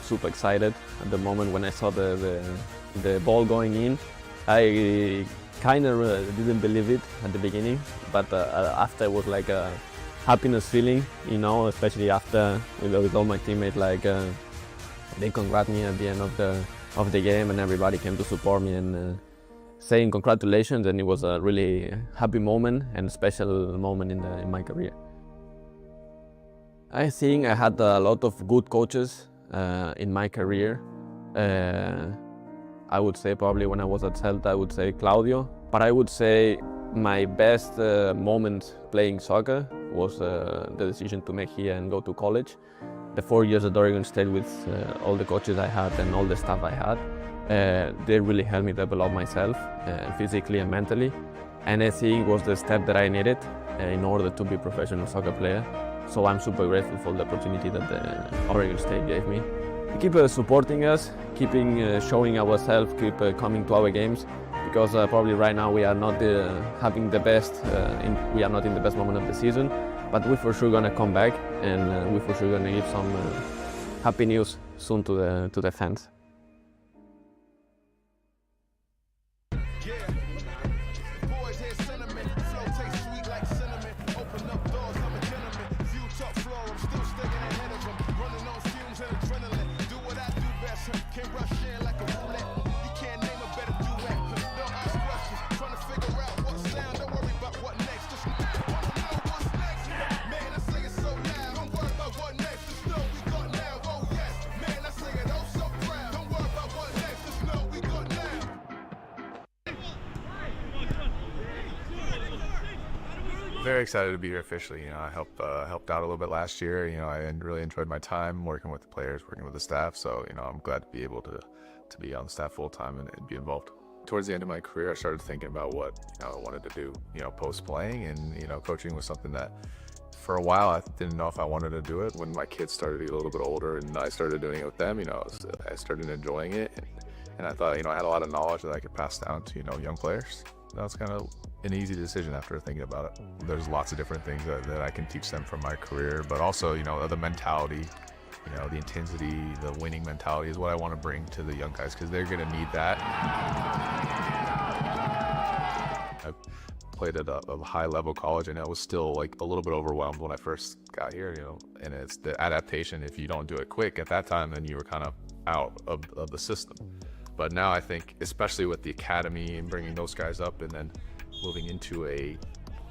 Super excited at the moment when I saw the ball going in. I kind of didn't believe it at the beginning, but after it was like a happiness feeling, you know, especially after with all my teammates, like they congrat me at the end of the game, and everybody came to support me and saying congratulations, and it was a really happy moment and a special moment in my career. I think I had a lot of good coaches in my career. I would say probably when I was at Celta, I would say Claudio. But I would say my best moment playing soccer was the decision to make here and go to college. The 4 years at Oregon State with all the coaches I had and all the staff I had, they really helped me develop myself physically and mentally. And I think it was the step that I needed in order to be a professional soccer player. So I'm super grateful for the opportunity that the Oregon State gave me. Keep supporting us, keeping showing ourselves, keep coming to our games, because probably right now we are not having the best, we are not in the best moment of the season, but we're for sure gonna come back, and we're for sure gonna give some happy news soon to the fans. Can't name a better duet. Don't ask questions, trying to figure out what sound. Don't worry. very excited to be here officially. I helped out a little bit last year. I really enjoyed my time working with the players, working with the staff. So I'm glad to be able to be on the staff full time and be involved. Towards the end of my career, I started thinking about what I wanted to do. Post playing, and coaching was something that for a while I didn't know if I wanted to do it. When my kids started to get a little bit older and I started doing it with them, I started enjoying it, and I thought I had a lot of knowledge that I could pass down to young players. That was kind of an easy decision after thinking about it. There's lots of different things that I can teach them from my career, but also the mentality, the intensity, the winning mentality is what I want to bring to the young guys, because they're going to need that. I played at a high level college, and I was still a little bit overwhelmed when I first got here, and it's the adaptation. If you don't do it quick at that time, then you were kind of out of the system. But now I think, especially with the academy and bringing those guys up and then moving into a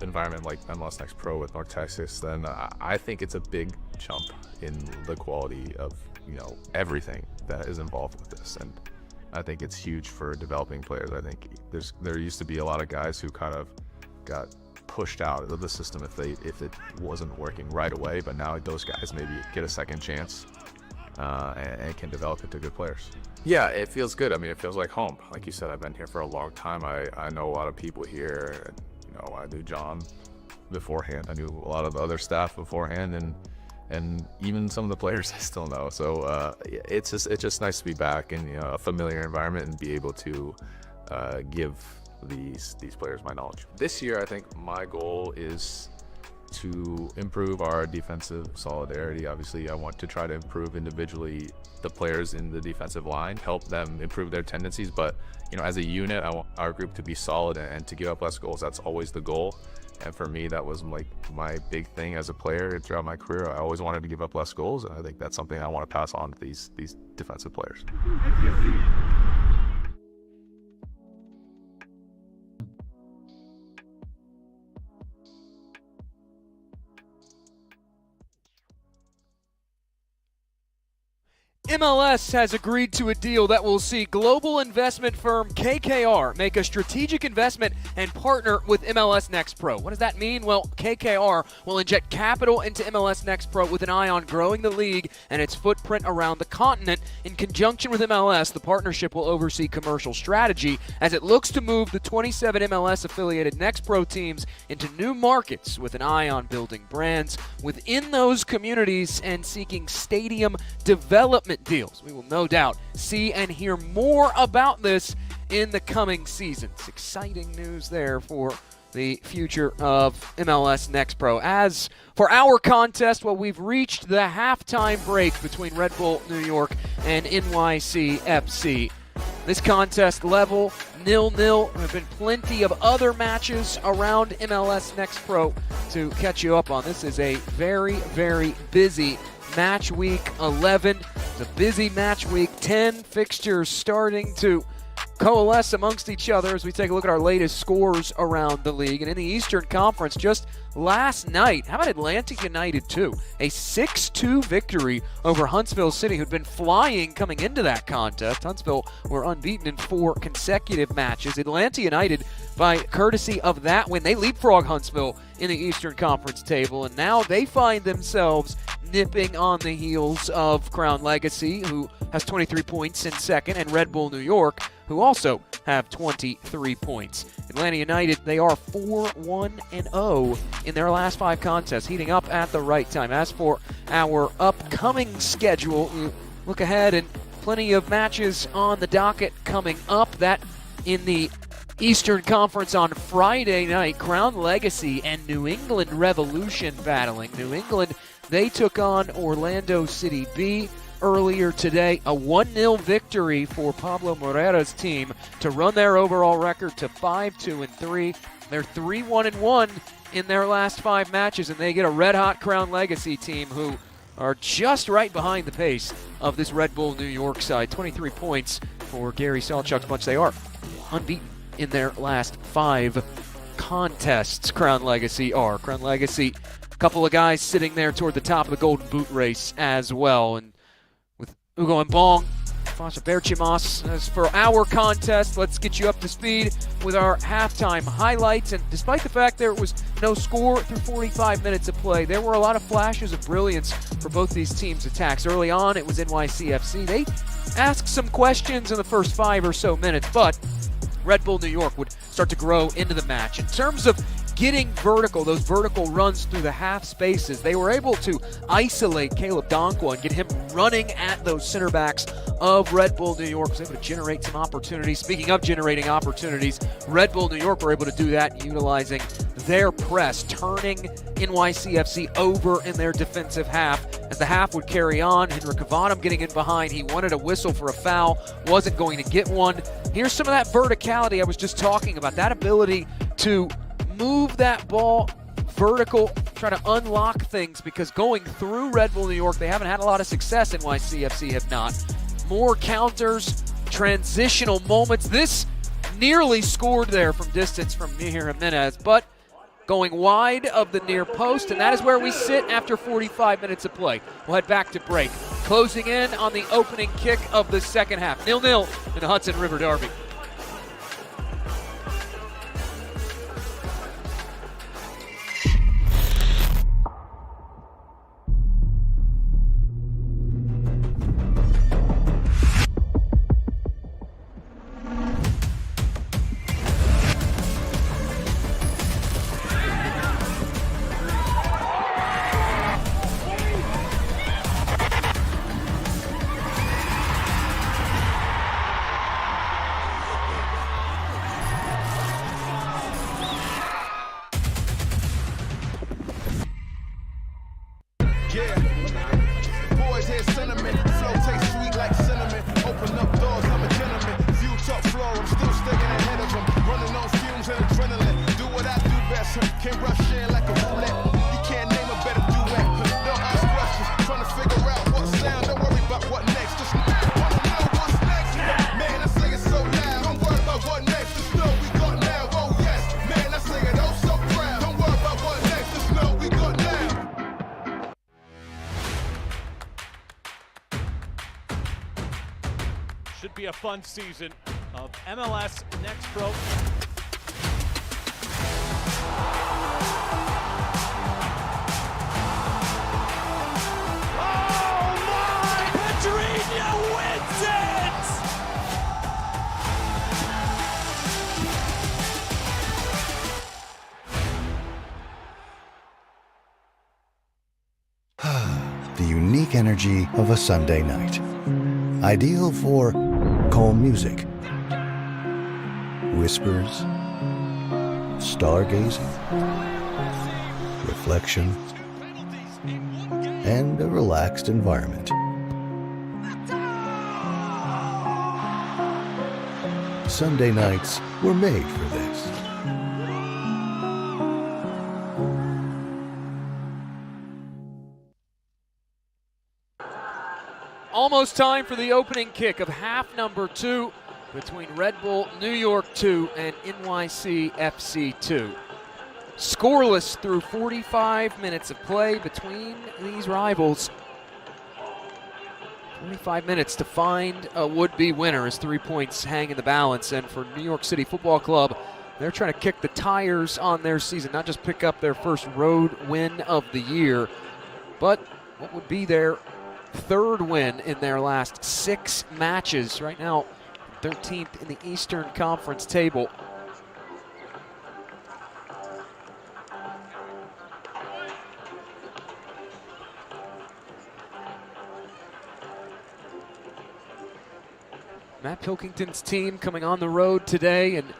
environment like MLS Next Pro with North Texas, then I think it's a big jump in the quality of everything that is involved with this, and I think it's huge for developing players. I think there used to be a lot of guys who kind of got pushed out of the system if it wasn't working right away, but now those guys maybe get a second chance and can develop into good players. Yeah, it feels good. I mean, it feels like home. Like you said, I've been here for a long time. I know a lot of people here. I knew John beforehand. I knew a lot of the other staff beforehand, and even some of the players I still know. So it's just nice to be back in a familiar environment and be able to give these players my knowledge. This year, I think my goal is to improve our defensive solidarity. Obviously, I want to try to improve individually the players in the defensive line, help them improve their tendencies. But as a unit, I want our group to be solid and to give up less goals. That's always the goal. And for me, that was my big thing as a player throughout my career. I always wanted to give up less goals, and I think that's something I want to pass on to these defensive players. MLS has agreed to a deal that will see global investment firm KKR make a strategic investment and partner with MLS Next Pro. What does that mean? Well, KKR will inject capital into MLS Next Pro with an eye on growing the league and its footprint around the continent. In conjunction with MLS, the partnership will oversee commercial strategy as it looks to move the 27 MLS-affiliated Next Pro teams into new markets with an eye on building brands within those communities and seeking stadium development deals. We will no doubt see and hear more about this in the coming seasons. Exciting news there for the future of MLS Next Pro. As for our contest, well, we've reached the halftime break between Red Bull New York and NYCFC. This contest level 0-0. There have been plenty of other matches around MLS Next Pro to catch you up on. This is a very, very busy match week 11. It's a busy match week 10. Fixtures starting to coalesce amongst each other as we take a look at our latest scores around the league. And in the Eastern Conference, just last night, how about Atlanta United 2? A 6-2 victory over Huntsville City, who'd been flying coming into that contest. Huntsville were unbeaten in 4 consecutive matches. Atlanta United, by courtesy of that win, they leapfrog Huntsville in the Eastern Conference table, and now they find themselves nipping on the heels of Crown Legacy, who has 23 points in second, and Red Bull New York, who also have 23 points. Atlanta United, they are 4-1-0 in their last 5 contests, heating up at the right time. As for our upcoming schedule, we look ahead and plenty of matches on the docket coming up. That in the Eastern Conference on Friday night, Crown Legacy and New England Revolution battling. New England, they took on Orlando City B earlier today. A 1-0 victory for Pablo Moreira's team to run their overall record to 5-2-3. They're 3-1-1 in their last 5 matches, and they get a red-hot Crown Legacy team who are just right behind the pace of this Red Bull New York side. 23 points for Gary Salchuk's bunch. They are unbeaten in their last 5 contests. Crown Legacy are. Crown Legacy, a couple of guys sitting there toward the top of the Golden Boot race as well. And with Ugo and Bong Fasha Berchimas. As for our contest, let's get you up to speed with our halftime highlights. And despite the fact there was no score through 45 minutes of play, there were a lot of flashes of brilliance for both these teams' attacks. Early on, it was NYCFC. They asked some questions in the first 5 or so minutes, but Red Bull New York would start to grow into the match. In terms of getting vertical, those vertical runs through the half spaces, they were able to isolate Caleb Donkwa and get him running at those center backs of Red Bull New York. Was able to generate some opportunities. Speaking of generating opportunities, Red Bull New York were able to do that utilizing their press, turning NYCFC over in their defensive half. As the half would carry on, Henrik Kavatum getting in behind. He wanted a whistle for a foul, wasn't going to get one. Here's some of that verticality I was just talking about, that ability to move that ball vertical, try to unlock things, because going through Red Bull New York, they haven't had a lot of success. NYCFC have not. More counters, transitional moments. This nearly scored there from distance from Mihir Jimenez, but going wide of the near post, and that is where we sit after 45 minutes of play. We'll head back to break. Closing in on the opening kick of the second half. 0-0 in the Hudson River Derby. Yeah, boys hear sentiment, flow tastes sweet like cinnamon. Open up doors, I'm a gentleman. View top floor, I'm still staying ahead of them. Running on fumes and adrenaline. Do what I do best, can't rush in like a roulette. You can't name a better duet. Don't ask questions, trying to figure out what sound. Don't worry about what next, just wanna know what's next. Man, I say it so loud, don't worry about what next. Just know we got now, oh yes. Man, I say it oh so proud. Don't worry about what next, just know we got now. Should be a fun season of MLS Next Pro. Oh my! Pedrinho wins it! The unique energy of a Sunday night. Ideal for calm music, whispers, stargazing, reflection, and a relaxed environment. Sunday nights were made for this. Almost time for the opening kick of half number 2 between Red Bull New York 2 and NYCFC 2. Scoreless through 45 minutes of play between these rivals. 45 minutes to find a would-be winner as 3 points hang in the balance. And for New York City Football Club, they're trying to kick the tires on their season, not just pick up their first road win of the year, but what would be their third win in their last 6 matches. Right now, 13th in the Eastern Conference table. Matt Pilkington's team coming on the road today, and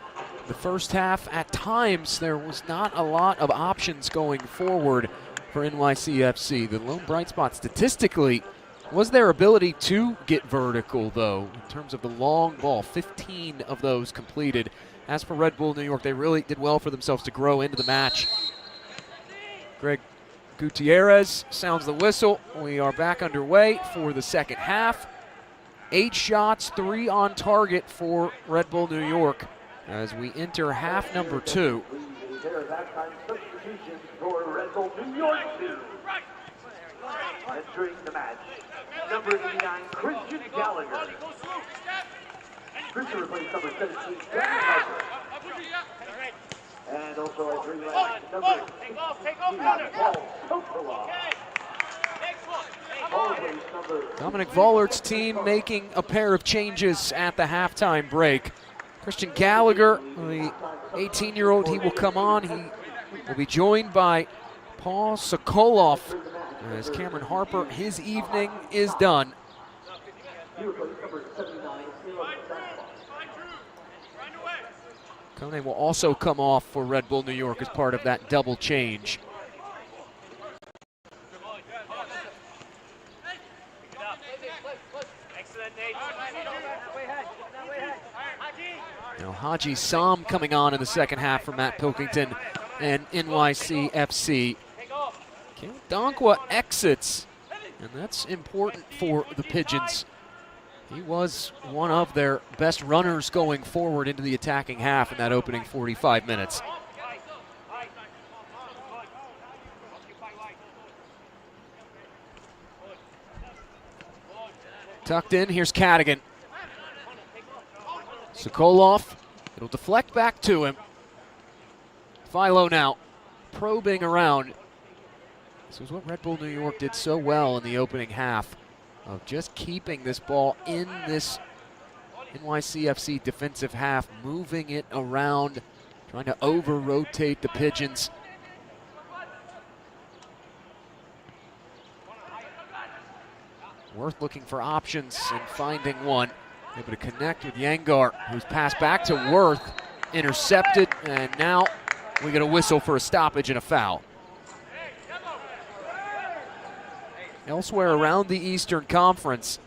the first half, at times, there was not a lot of options going forward for NYCFC. The lone bright spot statistically was their ability to get vertical, though, in terms of the long ball. 15 of those completed. As for Red Bull New York, they really did well for themselves to grow into the match. Greg Gutierrez sounds the whistle. We are back underway for the second half. 8 shots, 3 on target for Red Bull New York as we enter half number 2. For Red Bull New York 2. Entering the match, number 89, Christian Gallagher. Fisher replaced number 17, Kevin Harper. And also a green-line number 16, Paul Sokola. Dominic Vollert's team making a pair of changes at the halftime break. Christian Gallagher, the 18-year-old, he will come on. He will be joined by Paul Sokolov. As Cameron Harper, his evening is done. Kone will also come off for Red Bull New York as part of that double change. Now Haji Sam coming on in the second half for Matt Pilkington and NYCFC. Caleb Donkwa exits, and that's important for the Pigeons. He was one of their best runners going forward into the attacking half in that opening 45 minutes. Tucked in, here's Cadigan. Sokolov, it'll deflect back to him. Philo now, probing around. This is what Red Bull New York did so well in the opening half, of just keeping this ball in this NYCFC defensive half, moving it around, trying to over-rotate the Pigeons. Worth looking for options and finding one. Able to connect with Yangar, who's passed back to Worth, intercepted, and now we get a whistle for a stoppage and a foul. Elsewhere around the Eastern Conference,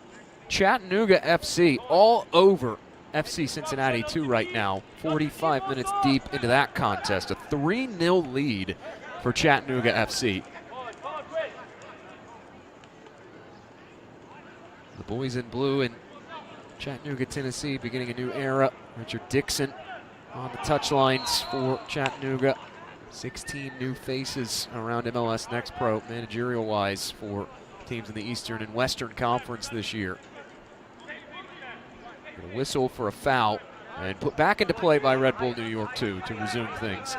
Chattanooga FC all over FC Cincinnati 2 right now. 45 minutes deep into that contest, a 3-0 lead for Chattanooga FC. The boys in blue in Chattanooga, Tennessee, beginning a new era. Richard Dixon on the touchlines for Chattanooga. 16 new faces around MLS Next Pro, managerial-wise, for teams in the Eastern and Western Conference this year. A whistle for a foul and put back into play by Red Bull New York 2 to resume things.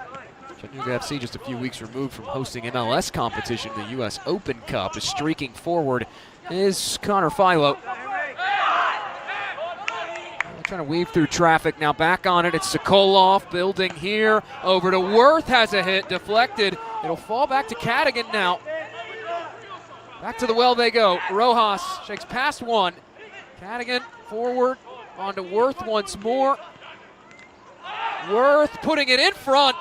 Chattanooga FC, just a few weeks removed from hosting MLS competition, the U.S. Open Cup, is streaking forward. Is Connor Philo. Trying to weave through traffic, now back on it. It's Sokolov building here, over to Worth, has a hit, deflected. It'll fall back to Cadigan now. Back to the well they go. Rojas shakes past one. Cadigan forward, on to Worth once more. Worth putting it in front,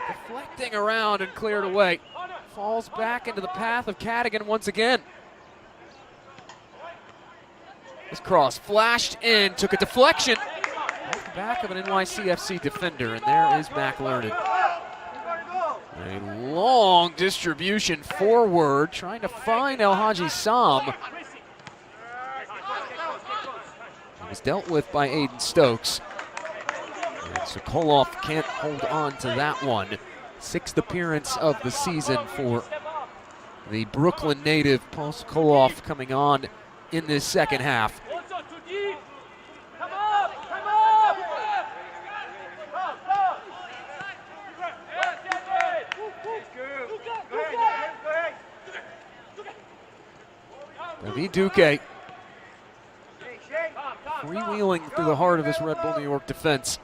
deflecting around and cleared away. Falls back into the path of Cadigan once again. This cross flashed in, took a deflection off the back of an NYCFC defender, and there is McLernan. A long distribution forward, trying to find El Haji Sam. It was dealt with by Aiden Stokes. And Sokolov can't hold on to that one. 6th appearance of the season for the Brooklyn native, Paul Sokolov, coming on in this second half. David Duque freewheeling through the heart of this Red Bull New York defense.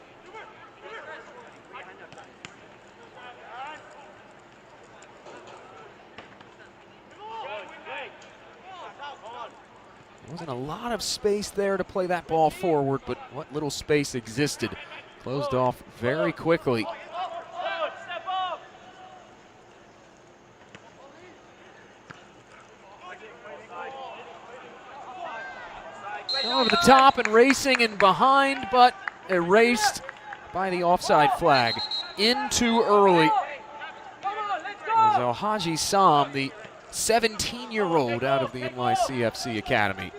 There wasn't a lot of space there to play that ball forward, but what little space existed closed off very quickly. Over the top and racing and behind, but erased by the offside flag. In too early. El Haji Sam, the 17-year-old out of the NYCFC Academy.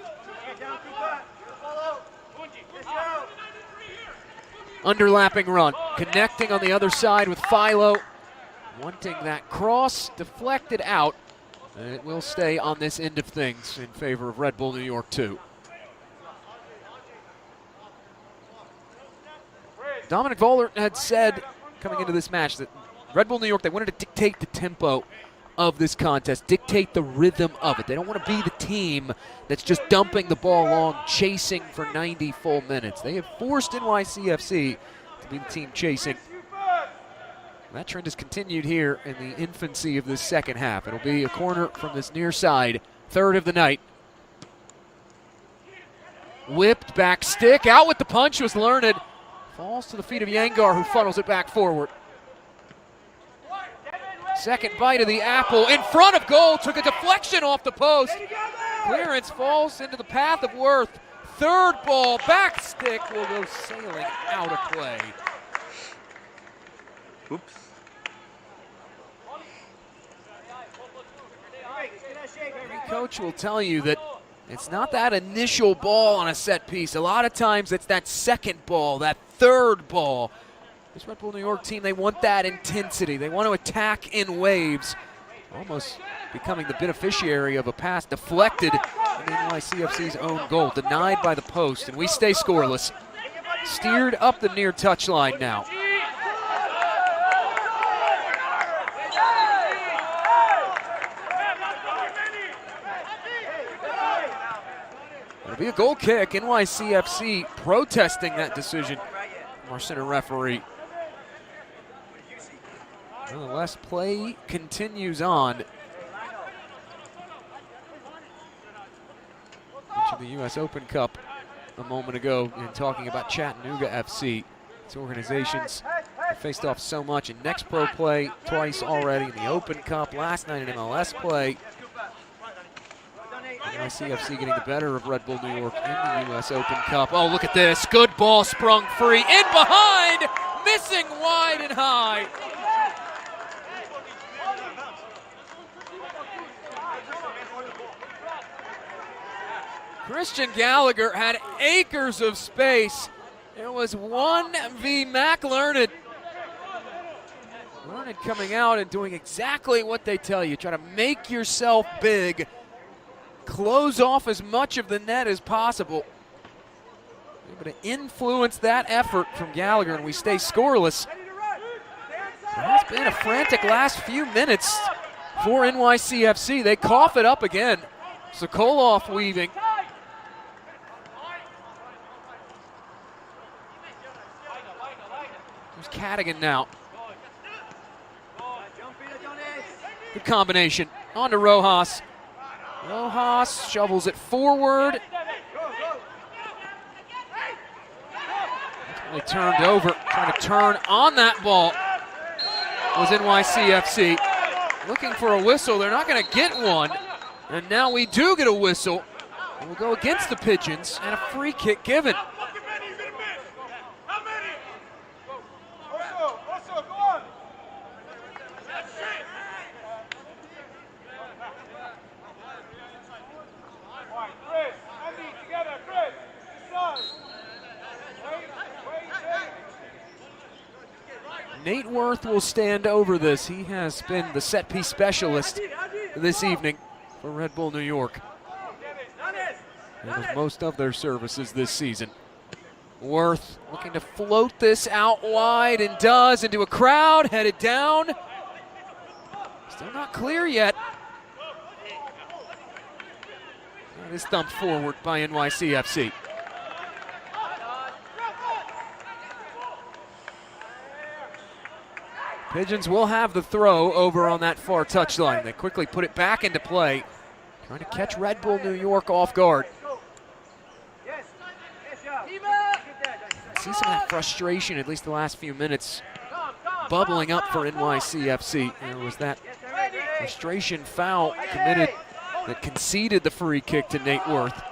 Underlapping run, connecting on the other side with Philo. Wanting that cross, deflected out. And it will stay on this end of things in favor of Red Bull New York 2. Dominic Vollert had said coming into this match that Red Bull New York, they wanted to dictate the tempo of this contest, dictate the rhythm of it. They don't want to be the team that's just dumping the ball long, chasing for 90 full minutes. They have forced NYCFC to be the team chasing. That trend has continued here in the infancy of this second half. It'll be a corner from this near side, third of the night. Whipped back stick, out with the punch was Learned. Falls to the feet of Yangar, who funnels it back forward. Second bite of the apple in front of goal, took a deflection off the post. Clearance falls into the path of Worth. Third ball, back stick will go sailing out of play. Oops. Coach will tell you that it's not that initial ball on a set piece. A lot of times it's that second ball, that third ball. This Red Bull New York team, they want that intensity. They want to attack in waves, almost becoming the beneficiary of a pass deflected in NYCFC's own goal, denied by the post, and we stay scoreless. Steered up the near touchline now. It'll be a goal kick. NYCFC protesting that decision from our center referee. Nonetheless, play continues on. Mentioned the U.S. Open Cup a moment ago in talking about Chattanooga FC. These organizations have faced off so much in Next Pro play twice already, in the Open Cup, last night in MLS play. NYCFC getting the better of Red Bull New York in the U.S. Open Cup. Oh, look at this. Good ball sprung free. In behind. Missing wide and high. Christian Gallagher had acres of space. It was 1v Mac Learned. Learned coming out and doing exactly what they tell you. Try to make yourself big. Close off as much of the net as possible. Able to influence that effort from Gallagher, and we stay scoreless. It's been a frantic last few minutes for NYCFC. They cough it up again. Sokolov weaving. There's Cadigan now. Good combination. On to Rojas. Rojas shovels it forward. They turned over, trying to turn on that ball was NYCFC. Looking for a whistle, they're not going to get one. And now we do get a whistle. And we'll go against the Pigeons and a free kick given. Nate Worth will stand over this. He has been the set piece specialist this evening for Red Bull New York. And with most of their services this season. Worth looking to float this out wide and does into a crowd, headed down. Still not clear yet. That is thumped forward by NYCFC. Pigeons will have the throw over on that far touchline. They quickly put it back into play, trying to catch Red Bull New York off guard. See some of that frustration, at least the last few minutes, bubbling up for NYCFC. There was that frustration foul committed that conceded the free kick to Nate Worth.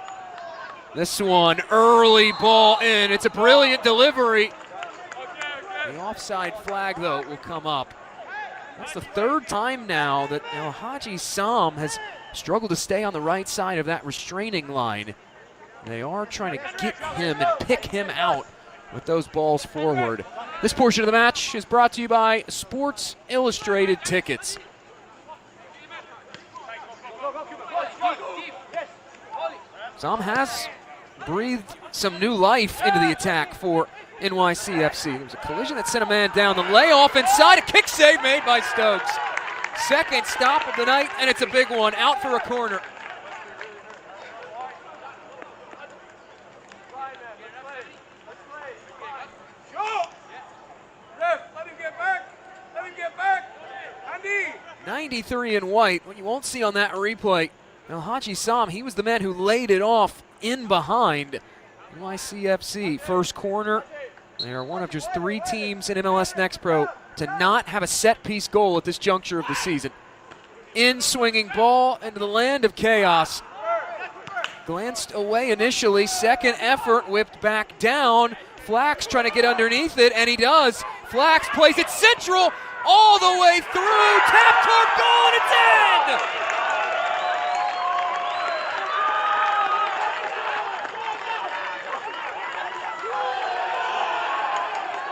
This one, early ball in. It's a brilliant delivery. The offside flag, though, will come up. That's the third time now that Haji Sam has struggled to stay on the right side of that restraining line. They are trying to get him and pick him out with those balls forward. This portion of the match is brought to you by Sports Illustrated Tickets. Sam has breathed some new life into the attack for NYCFC. There was a collision that sent a man down. The layoff inside, a kick save made by Stokes. Second stop of the night, and it's a big one, out for a corner. Let him get back. Let him get back. Andy. 93 in white. What you won't see on that replay, Haji Sam, he was the man who laid it off in behind. NYCFC, first corner. They are one of just 3 teams in MLS Next Pro to not have a set-piece goal at this juncture of the season. In swinging ball into the land of chaos. Glanced away initially, second effort, whipped back down. Flax trying to get underneath it, and he does. Flax plays it central, all the way through, tap toward goal, and it's in!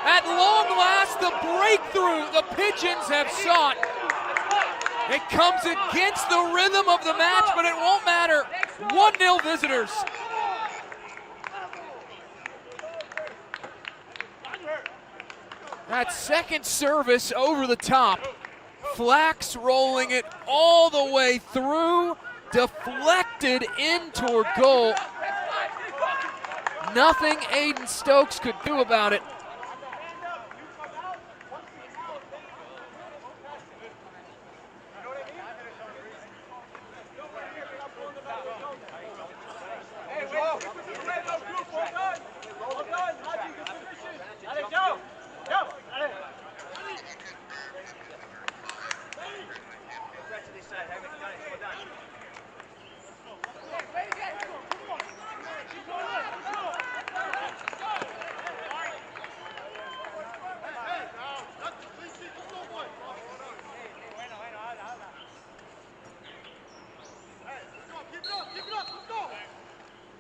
At long last, the breakthrough the Pigeons have sought. It comes against the rhythm of the match, but it won't matter. 1-0 visitors. That second service over the top. Flax rolling it all the way through, deflected in toward goal. Nothing Aiden Stokes could do about it.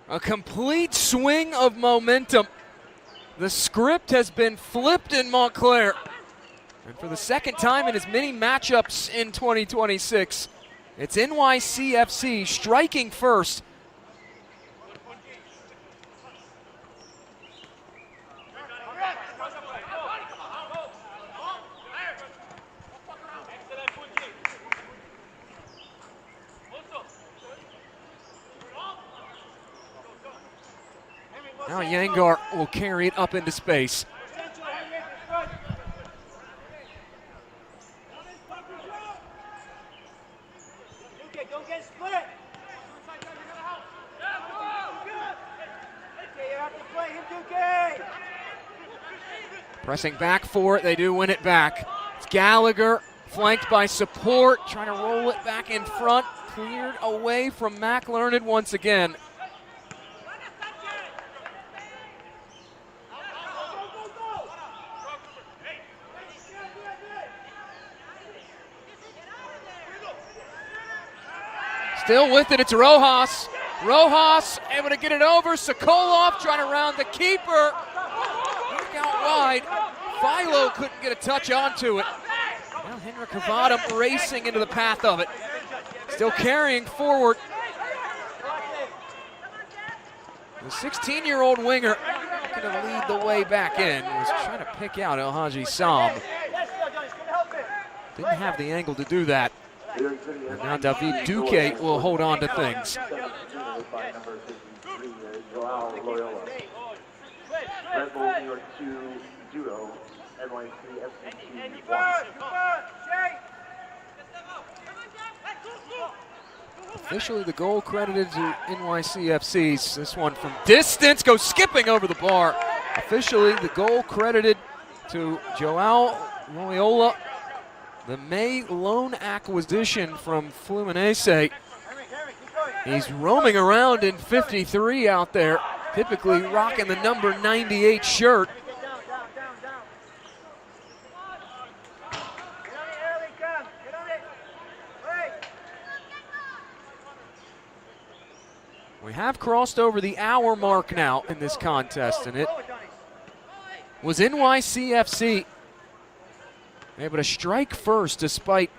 A complete swing of momentum. The script has been flipped in Montclair. And for the second time in as many matchups in 2026, it's NYCFC striking first. Now Yangar will carry it up into space. Don't get split. You have to play him, Duque. Pressing back for it, they do win it back. It's Gallagher, flanked by support, trying to roll it back in front, cleared away from McLearned once again. Still with it, it's Rojas. Rojas able to get it over. Sokolov trying to round the keeper. Back out wide. Philo couldn't get a touch onto it. Now Henrik Havada racing into the path of it. Still carrying forward. The 16-year-old winger going to lead the way back in. Was trying to pick out El Haji Sam. Didn't have the angle to do that. And now David Duque will hold on to things. Officially the goal credited to NYCFC's. This one from distance goes skipping over the bar. Officially the goal credited to Joao Loyola. The May loan acquisition from Fluminense. He's roaming around in 53 out there, typically rocking the number 98 shirt. We have crossed over the hour mark now in this contest, and it was NYCFC able to strike first despite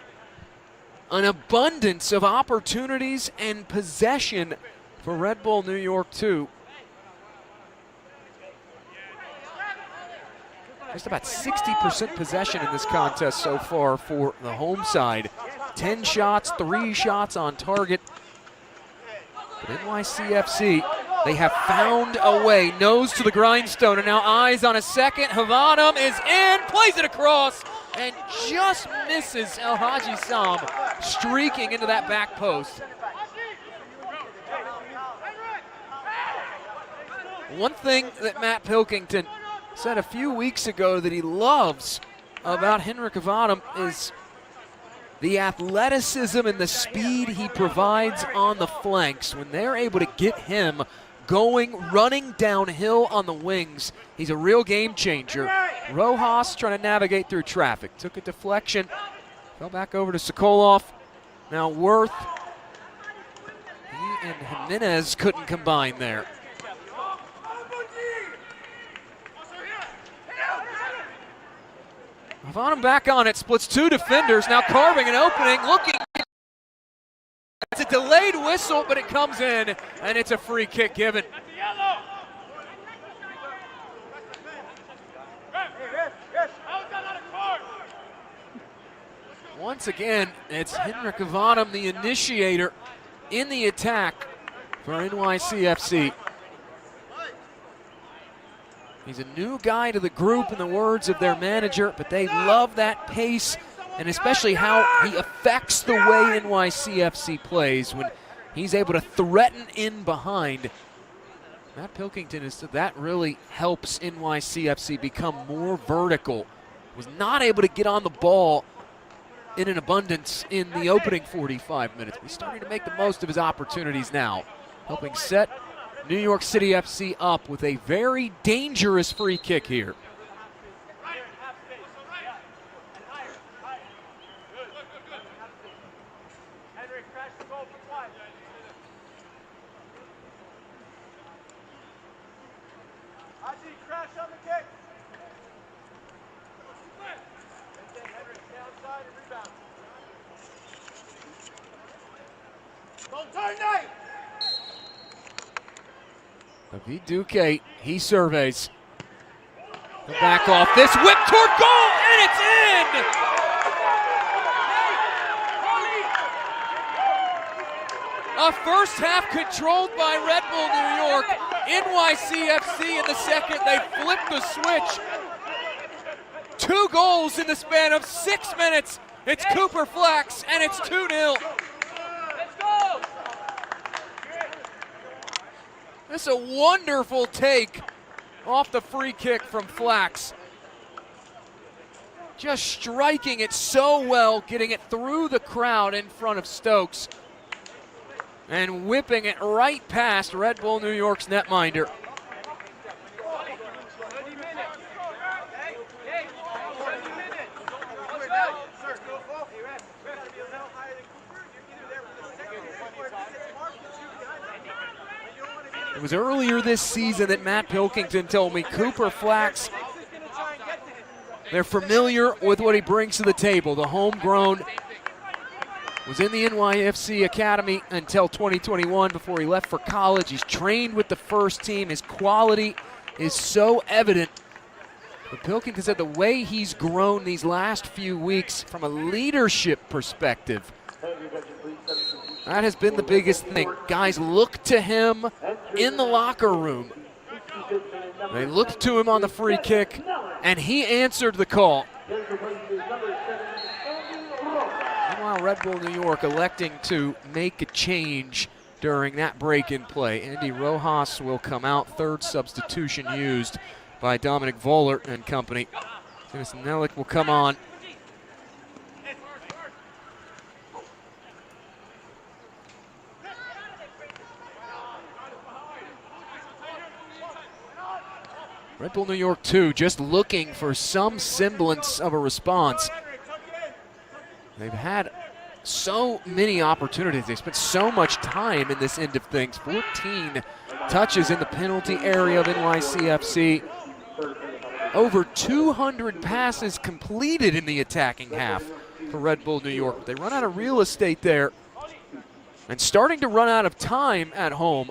an abundance of opportunities and possession for Red Bull New York 2. Just about 60% possession in this contest so far for the home side. 10 shots, 3 shots on target. But NYCFC, they have found a way. Nose to the grindstone, and now eyes on a second. Havanam is in, plays it across, and just misses El Haji Sam, streaking into that back post. One thing that Matt Pilkington said a few weeks ago that he loves about Henrik Havanam is the athleticism and the speed he provides on the flanks. When they're able to get him going, running downhill on the wings, he's a real game changer. Rojas trying to navigate through traffic. Took a deflection, fell back over to Sokolov. Now Worth. He and Jimenez couldn't combine there. Havanam back on it, splits 2 defenders, now carving an opening, looking. It's a delayed whistle, but it comes in, and it's a free kick given. Once again, it's Henrik Havanam, the initiator in the attack for NYCFC. He's a new guy to the group in the words of their manager, but they love that pace and especially how he affects the way NYCFC plays when he's able to threaten in behind. Matt Pilkington has said that really helps NYCFC become more vertical. Was not able to get on the ball in an abundance in the opening 45 minutes. He's starting to make the most of his opportunities now, helping set New York City FC up with a very dangerous free kick here. David Duque, he surveys. The back off this, whip toward goal, and it's in! A first half controlled by Red Bull New York. NYCFC in the second, they flip the switch. 2 goals in the span of 6 minutes. It's Cooper Flax, and it's 2-0. This is a wonderful take off the free kick from Flax. Just striking it so well, getting it through the crowd in front of Stokes and whipping it right past Red Bull New York's netminder. It was earlier this season that Matt Pilkington told me Cooper Flax, they're familiar with what he brings to the table. The homegrown was in the NYFC Academy until 2021 before he left for college. He's trained with the first team. His quality is so evident. But Pilkington said the way he's grown these last few weeks from a leadership perspective, that has been the biggest thing. Guys look to him in the locker room. They looked to him on the free kick, and he answered the call. Meanwhile, Red Bull New York electing to make a change during that break in play. Andy Rojas will come out, 3rd substitution used by Dominic Vollert and company. Dennis Nellick will come on. Red Bull New York 2 just looking for some semblance of a response. They've had so many opportunities. They spent so much time in this end of things. 14 touches in the penalty area of NYCFC. Over 200 passes completed in the attacking half for Red Bull New York. They run out of real estate there and starting to run out of time at home.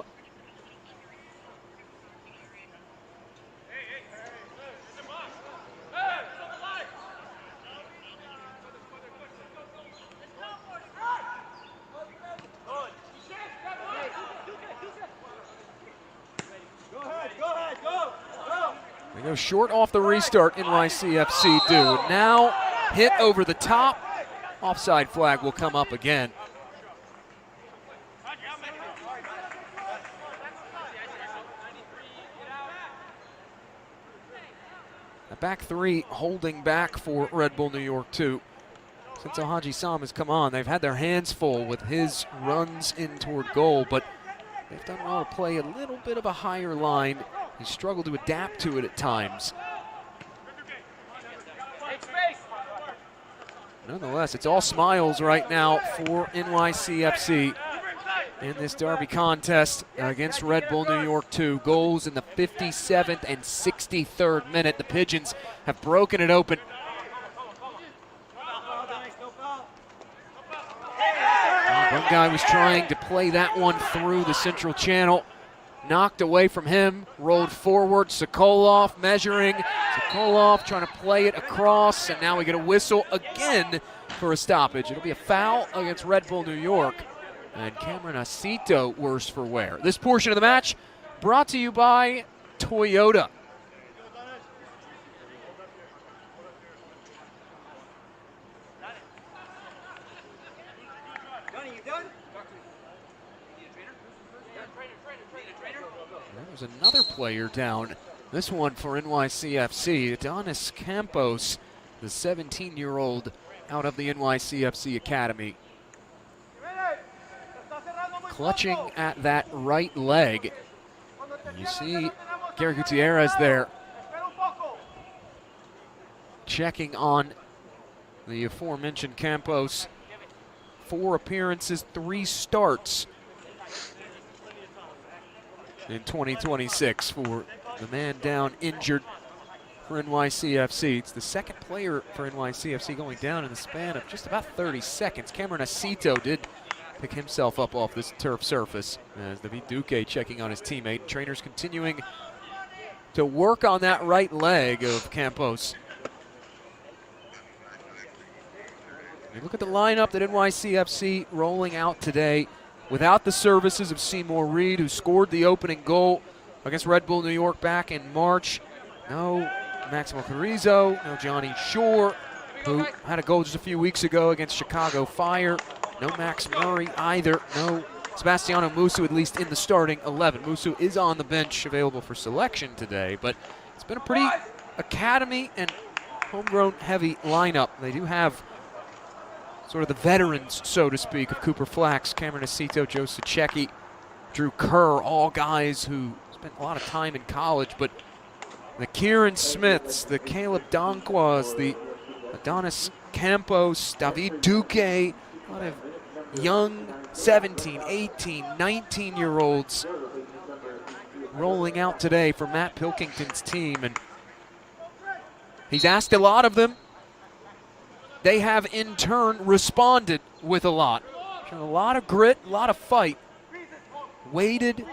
They go short off the restart, NYCFC do. Now hit over the top. Offside flag will come up again. The back three holding back for Red Bull New York too. Since Alhaji Sam has come on, they've had their hands full with his runs in toward goal, but they've done well to play a little bit of a higher line. He struggled to adapt to it at times. Nonetheless, it's all smiles right now for NYCFC in this derby contest against Red Bull New York 2. Goals in the 57th and 63rd minute. The Pigeons have broken it open. One guy was trying to play that one through the central channel. Knocked away from him, rolled forward. Sokolov measuring. Sokolov trying to play it across, and now we get a whistle again for a stoppage. It'll be a foul against Red Bull New York. And Cameron Acito worse for wear. This portion of the match brought to you by Toyota. There's another player down. This one for NYCFC, Adonis Campos, the 17-year-old out of the NYCFC Academy. Clutching at that right leg. And you see Gary Gutierrez there checking on the aforementioned Campos. 4 appearances, 3 starts in 2026 for the man down injured for NYCFC. It's the second player for NYCFC going down in the span of just about 30 seconds. Cameron Acito did pick himself up off this turf surface as David Duque checking on his teammate. Trainers continuing to work on that right leg of Campos. You look at the lineup that NYCFC rolling out today without the services of Seymour Reed, who scored the opening goal against Red Bull New York back in March. No Maximo Carrizo, no Johnny Shore, who had a goal just a few weeks ago against Chicago Fire. No Max Murray either. No Sebastiano Musu, at least in the starting 11. Musu is on the bench, available for selection today, but it's been a pretty academy and homegrown heavy lineup. They do have sort of the veterans, so to speak, of Cooper Flax, Cameron Acito, Joe Sacchecki, Drew Kerr, all guys who spent a lot of time in college, but the Kieran Smiths, the Caleb Donkwas, the Adonis Campos, David Duque, a lot of young 17, 18, 19-year-olds rolling out today for Matt Pilkington's team. And he's asked a lot of them. They have in turn responded with a lot. A lot of grit, a lot of fight. Waited,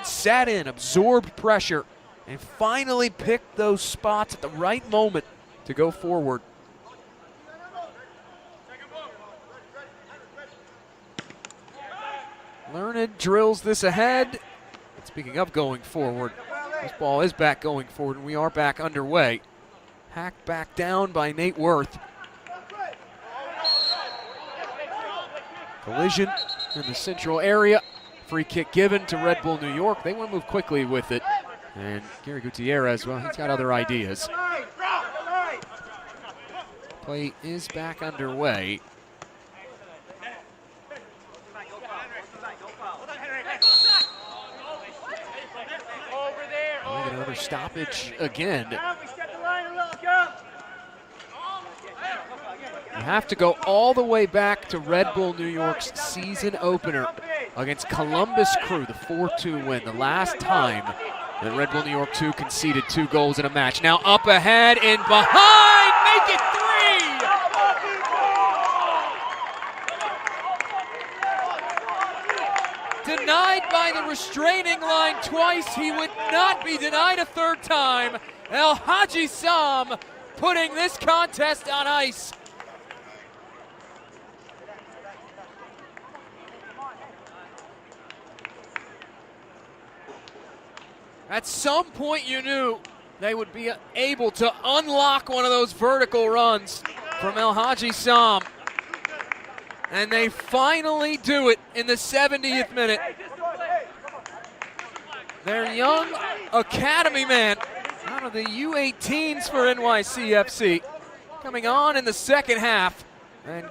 sat in, absorbed pressure, and finally picked those spots at the right moment to go forward. Learned drills this ahead. And speaking of going forward, this ball is back going forward, and we are back underway. Hacked back down by Nate Worth. Collision in the central area. Free kick given to Red Bull New York. They want to move quickly with it. And Gary Gutierrez, well, he's got other ideas. Play is back underway. We get another stoppage again. You have to go all the way back to Red Bull New York's season opener against Columbus Crew, the 4-2 win, the last time that Red Bull New York 2 conceded 2 goals in a match. Now up ahead and behind, make it 3! Denied by the restraining line twice, he would not be denied a third time. Alhaji Sam putting this contest on ice. At some point you knew they would be able to unlock one of those vertical runs from El Hadji Sam. And they finally do it in the 70th minute. Their young academy man out of the U18s for NYCFC coming on in the second half and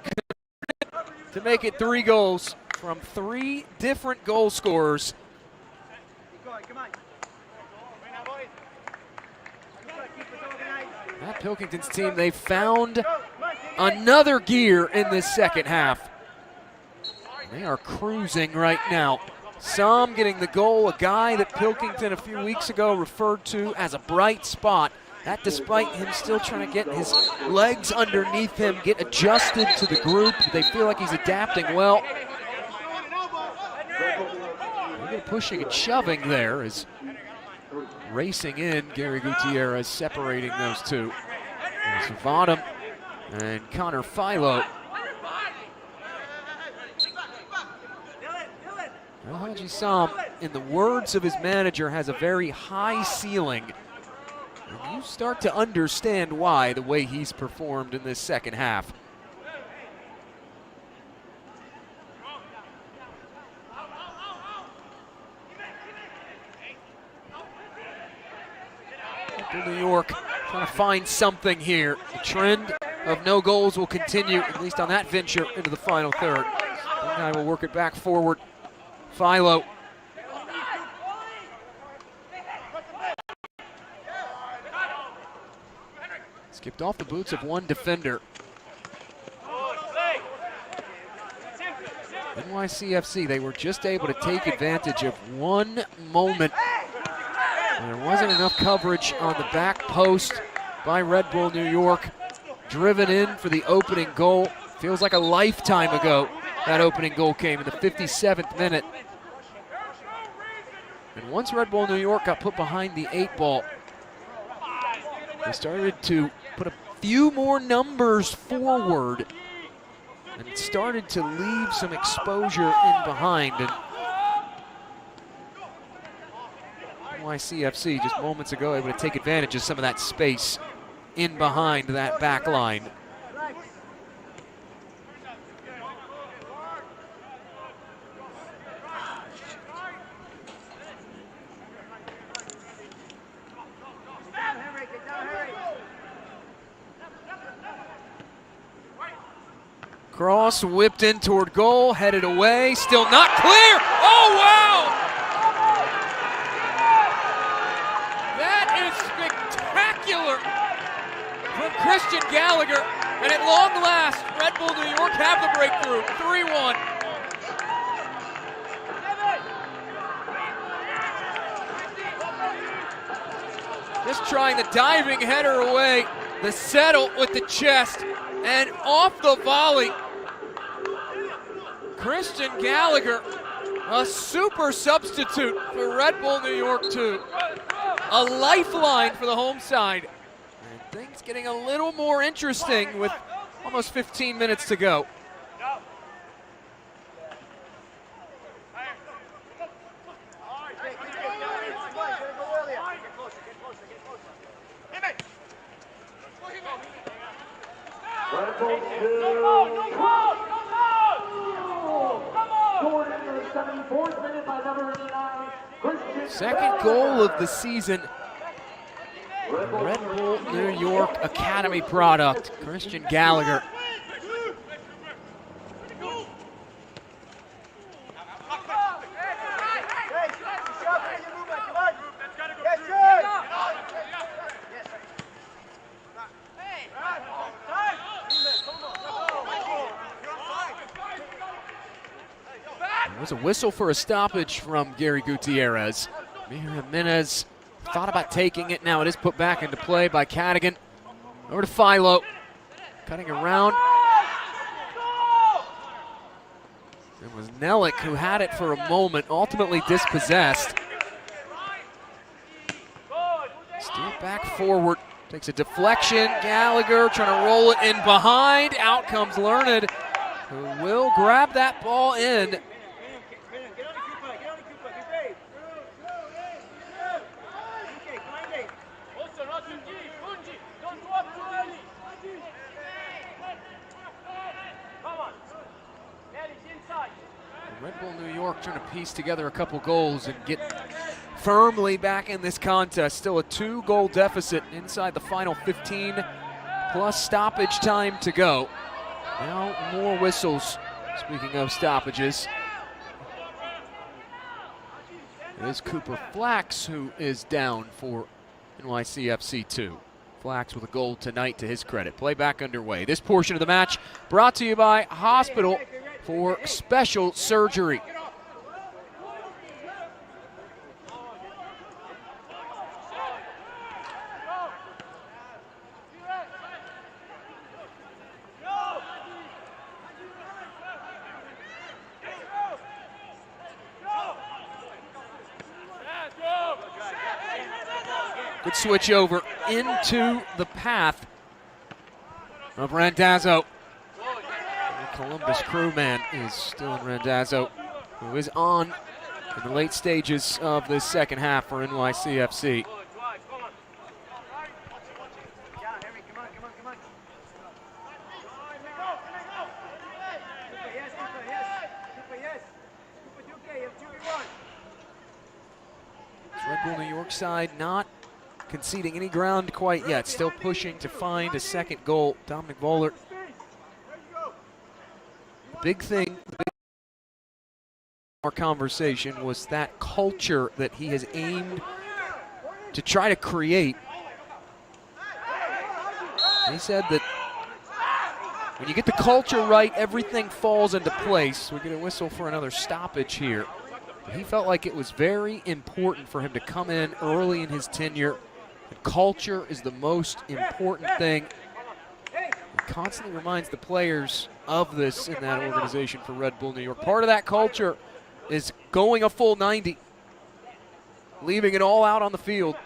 to make it 3 goals from 3 different goal scorers. That Pilkington's team, they found another gear in this second half. They are cruising right now. Sam getting the goal, a guy that Pilkington a few weeks ago referred to as a bright spot. That despite him still trying to get his legs underneath him, get adjusted to the group. They feel like he's adapting well. Pushing and shoving there is racing in. Gary Gutierrez separating those two. There's Vadam and Connor Philo. El Hadji Sam, in the words of his manager, has a very high ceiling. And you start to understand why, the way he's performed in this second half. New York trying to find something here. The trend of no goals will continue, at least on that venture, into the final third. That guy will work it back forward. Philo. Skipped off the boots of one defender. NYCFC, they were just able to take advantage of one moment. And there wasn't enough coverage on the back post by Red Bull New York. Driven in for the opening goal. Feels like a lifetime ago that opening goal came in the 57th minute. And once Red Bull New York got put behind the 8 ball, they started to put a few more numbers forward and started to leave some exposure in behind. And NYCFC just moments ago able to take advantage of some of that space in behind that back line. Cross whipped in toward goal, headed away, still not clear. Oh, wow! That is spectacular from Christian Gallagher. And at long last, Red Bull New York have the breakthrough, 3-1. Just trying the diving header away, the settle with the chest, and off the volley. Christian Gallagher, a super substitute for Red Bull New York 2. A lifeline for the home side. And things getting a little more interesting with almost 15 minutes to go. Second goal of the season. Red Bull New York Academy product, Christian Gallagher. There was a whistle for a stoppage from Gary Gutierrez. Mir Jimenez thought about taking it. Now it is put back into play by Cadigan. Over to Philo. Cutting around. It was Nellick who had it for a moment, ultimately dispossessed. Steer back forward. Takes a deflection. Gallagher trying to roll it in behind. Out comes Learned, who will grab that ball in. Red Bull New York trying to piece together a couple goals and get firmly back in this contest. Still a 2-goal deficit inside the final 15 plus stoppage time to go. Now more whistles. Speaking of stoppages, it is Cooper Flax who is down for NYCFC 2. Flax with a goal tonight to his credit. Play back underway. This portion of the match brought to you by Hospital for Special Surgery. Good switch over into the path of Randazzo. The Columbus crewman is still in Randazzo, who is on in the late stages of this second half for NYCFC. Red Bull New York side not conceding any ground quite yet, still pushing to find a second goal. Dominic Vollert. The big thing, our conversation was that culture that he has aimed to try to create. And he said that when you get the culture right, everything falls into place. We get a whistle for another stoppage here. But he felt like it was very important for him to come in early in his tenure. And culture is the most important thing. He constantly reminds the players of this in that organization for Red Bull New York. Part of that culture is going a full 90, leaving it all out on the field.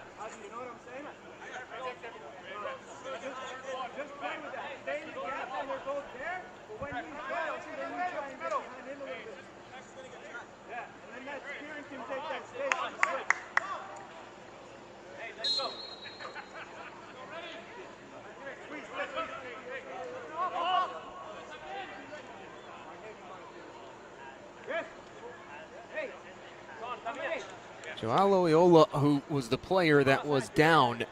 Joao Loyola, who was the player that was down,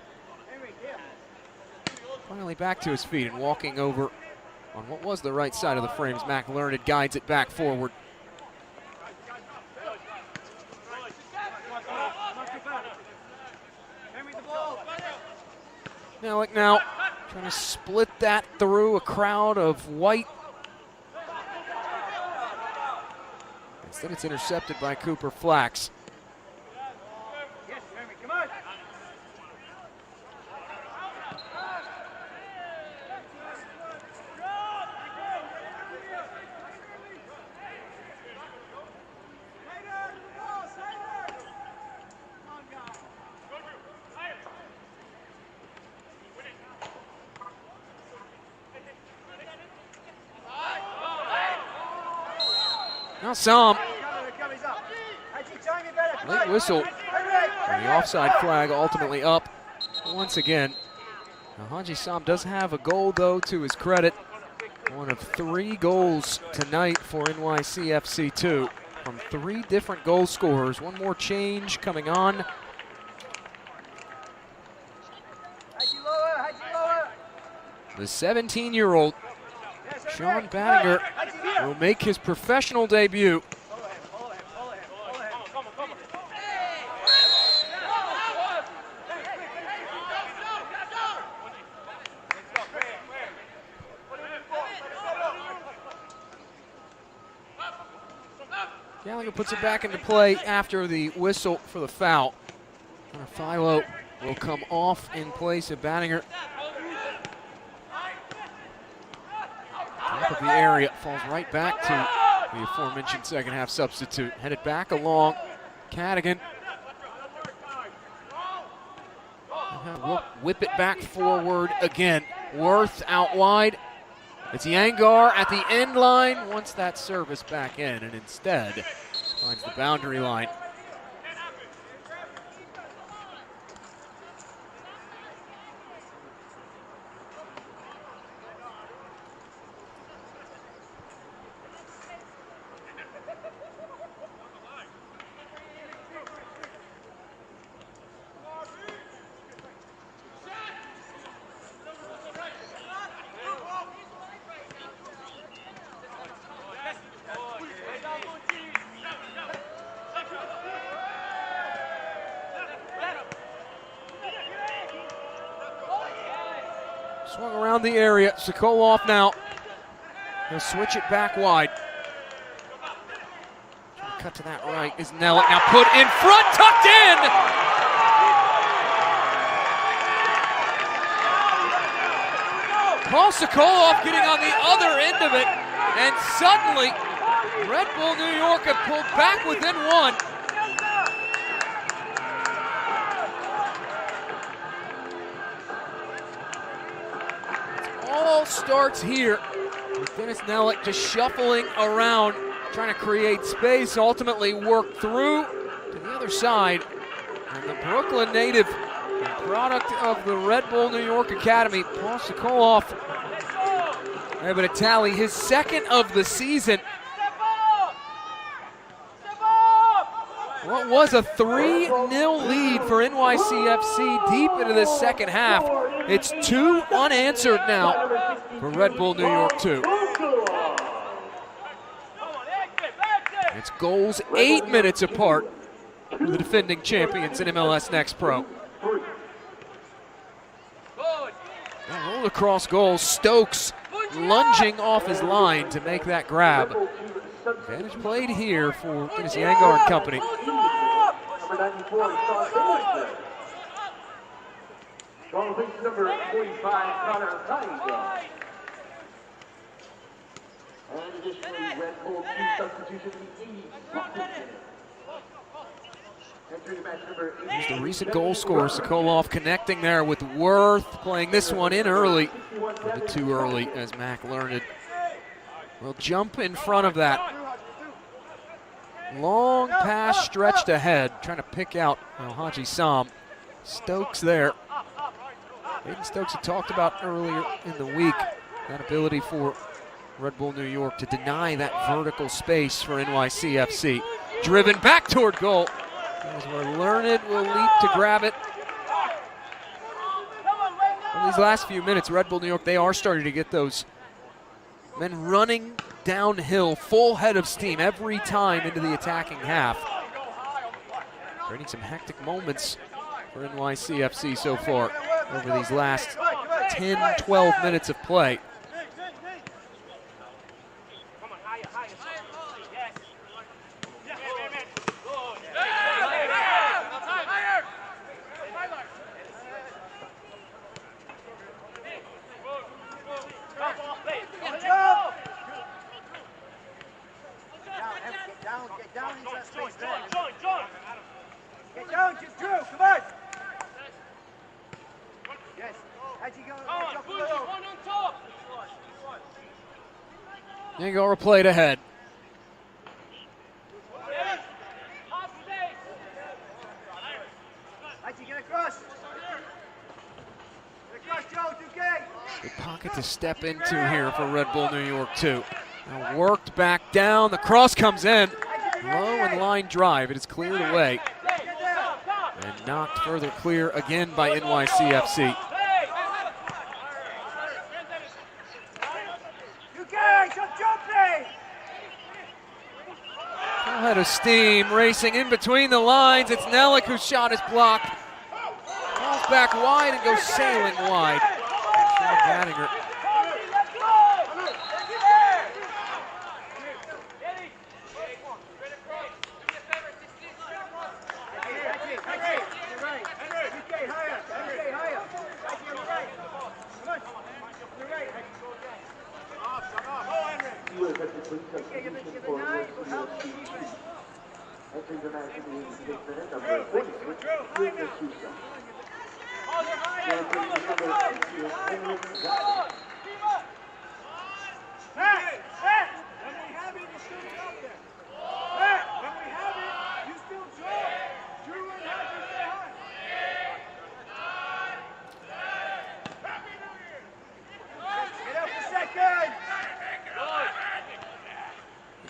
finally back to his feet and walking over on what was the right side of the frames. Mac Learned guides it back forward. Malik now trying to split that through a crowd of white. Instead it's intercepted by Cooper Flax. Now Sam, late whistle, and the offside flag ultimately up once again. Now Haji Sam does have a goal though to his credit. One of 3 goals tonight for NYCFC 2 from 3 different goal scorers. One more change coming on. The 17-year-old Sean Banninger will make his professional debut. Gallagher puts it back into play after the whistle for the foul. Philo will come off in place of Banninger. Top of the area, falls right back to the aforementioned second half substitute. Headed back along, Cadigan. We'll whip it back forward again. Worth out wide. It's Yangar at the end line, wants that service back in, and instead finds the boundary line. Swung around the area. Sokolov now. He'll switch it back wide. Cut to that right is Nellick. Now put in front, tucked in! Paul Sokolov getting on the other end of it, and suddenly Red Bull New York have pulled back within one. It all starts here with Dennis Nellick just shuffling around, trying to create space, ultimately work through to the other side. And the Brooklyn native, product of the Red Bull New York Academy, Paul Sokolov, able to tally his second of the season. What was a 3-0 lead for NYCFC deep into the second half. It's 2 unanswered now for Red Bull New York 2. It's goals 8 minutes apart for the defending champions in MLS Next Pro. Rolled across goal, Stokes lunging off his line to make that grab. Advantage played here for Dennis Yangar and company. Number 45, Connor Cunningham. And additionally, Red Bull 2 substitution, Here's the recent goal scorer, Sokolov connecting there with Worth, playing this one in early. A bit too early as Mac Learned will jump in front of that. Long pass stretched ahead, trying to pick out Haji Sam. Stokes there. Hayden Stokes had talked about earlier in the week, that ability for Red Bull New York to deny that vertical space for NYCFC. Driven back toward goal. As where Learned will leap to grab it. In these last few minutes, Red Bull New York, they are starting to get those men running downhill, full head of steam every time into the attacking half. Creating some hectic moments for NYCFC so far over these last 10, 12 minutes of play. Yangar played ahead. Good pocket to step into here for Red Bull New York 2. Now worked back down, the cross comes in. Low and line drive, it is cleared away. And knocked further clear again by NYCFC. Full head of steam racing in between the lines. It's Nellick whose shot is blocked. Falls back wide and goes sailing wide. Gattinger.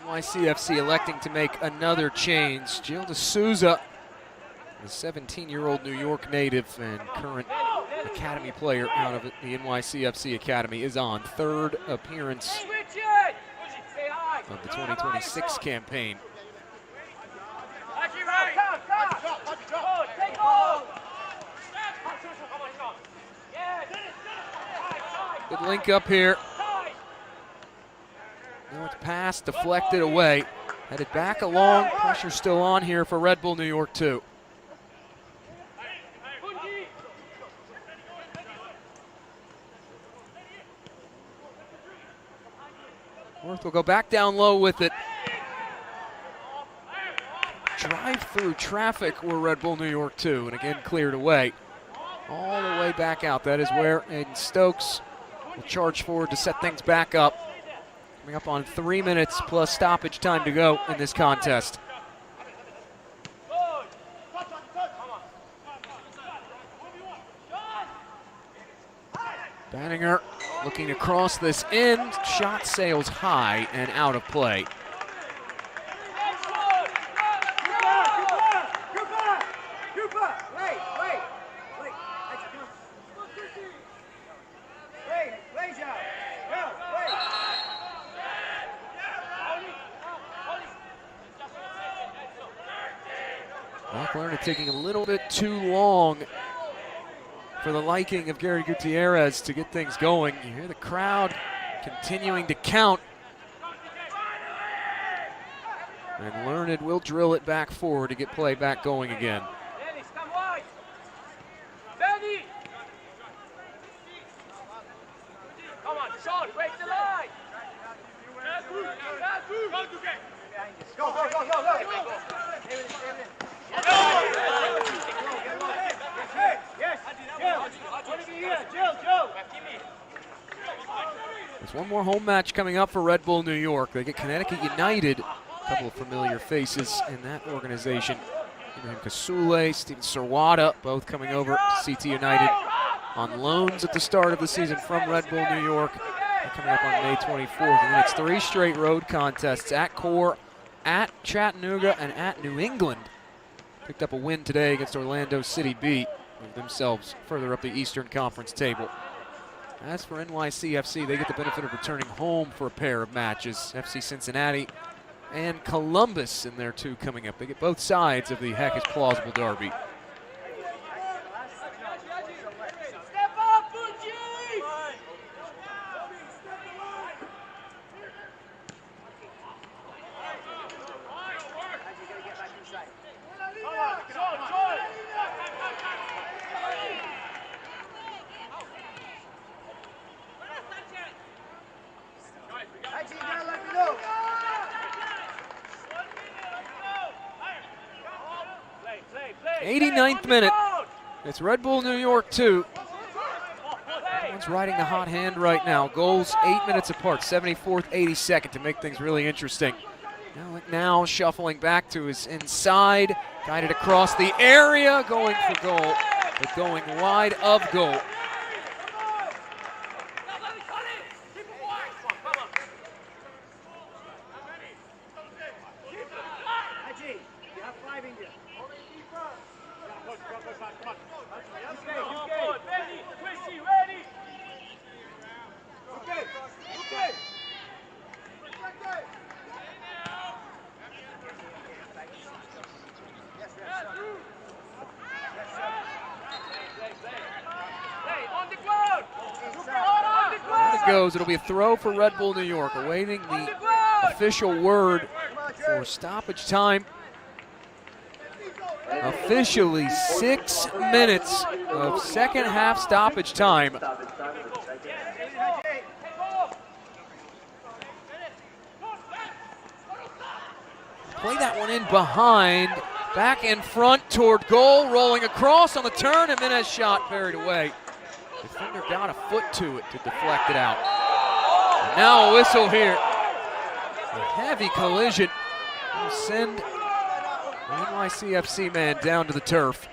NYCFC electing to make another change. Gil D'Souza, the 17-year-old New York native and current academy player out of the NYCFC Academy, is on. Third appearance of the 2026 campaign. Good link up here. North pass deflected away. Headed back along. Pressure still on here for Red Bull New York 2. North will go back down low with it. Drive through traffic were Red Bull New York 2, and again cleared away. All the way back out. That is where Aiden Stokes will charge forward to set things back up. Coming up on 3 minutes plus stoppage time to go in this contest. Banninger looking to cross this in. Shot sails high and out of play. Lerner taking a little bit too long for the liking of Gary Gutierrez to get things going. You hear the crowd continuing to count. And Learned will drill it back forward to get play back going again. Come on, Sean, break the line. Go, go, go, go, go. There's one more home match coming up for Red Bull New York. They get Connecticut United, a couple of familiar faces in that organization. Ibrahim Kasule, Steven Serwada, both coming over to CT United on loans at the start of the season from Red Bull New York. They're coming up on May 24th. And then it's 3 straight road contests at Core, at Chattanooga, and at New England. Picked up a win today against Orlando City B, move themselves further up the Eastern Conference table. As for NYCFC, they get the benefit of returning home for a pair of matches. FC Cincinnati and Columbus in their 2 coming up. They get both sides of the Heck is Plausible derby. Step up, Fuji! Haji, now let me know. 89th minute. It's Red Bull New York 2. Everyone's riding the hot hand right now. Goals 8 minutes apart, 74th, 82nd to make things really interesting. Now shuffling back to his inside, guided across the area, going for goal, but going wide of goal. Goes. It'll be a throw for Red Bull New York, awaiting the official word for stoppage time. Officially 6 minutes of second half stoppage time. Play that one in behind, back in front toward goal, rolling across on the turn, and then has shot buried away. Defender got a foot to it to deflect it out. And now a whistle here. A heavy collision will send the NYCFC man down to the turf.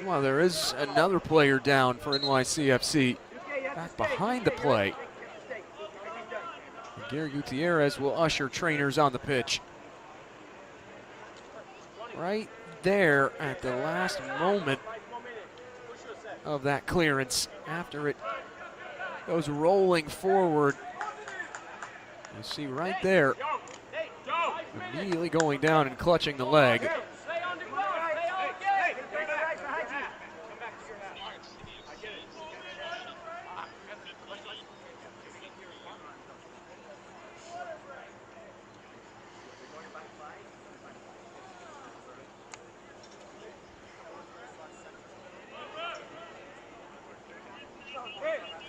Well, there is another player down for NYCFC back behind the play. And Gary Gutierrez will usher trainers on the pitch. Right there at the last moment of that clearance after it goes rolling forward. You see right there, immediately going down and clutching the leg.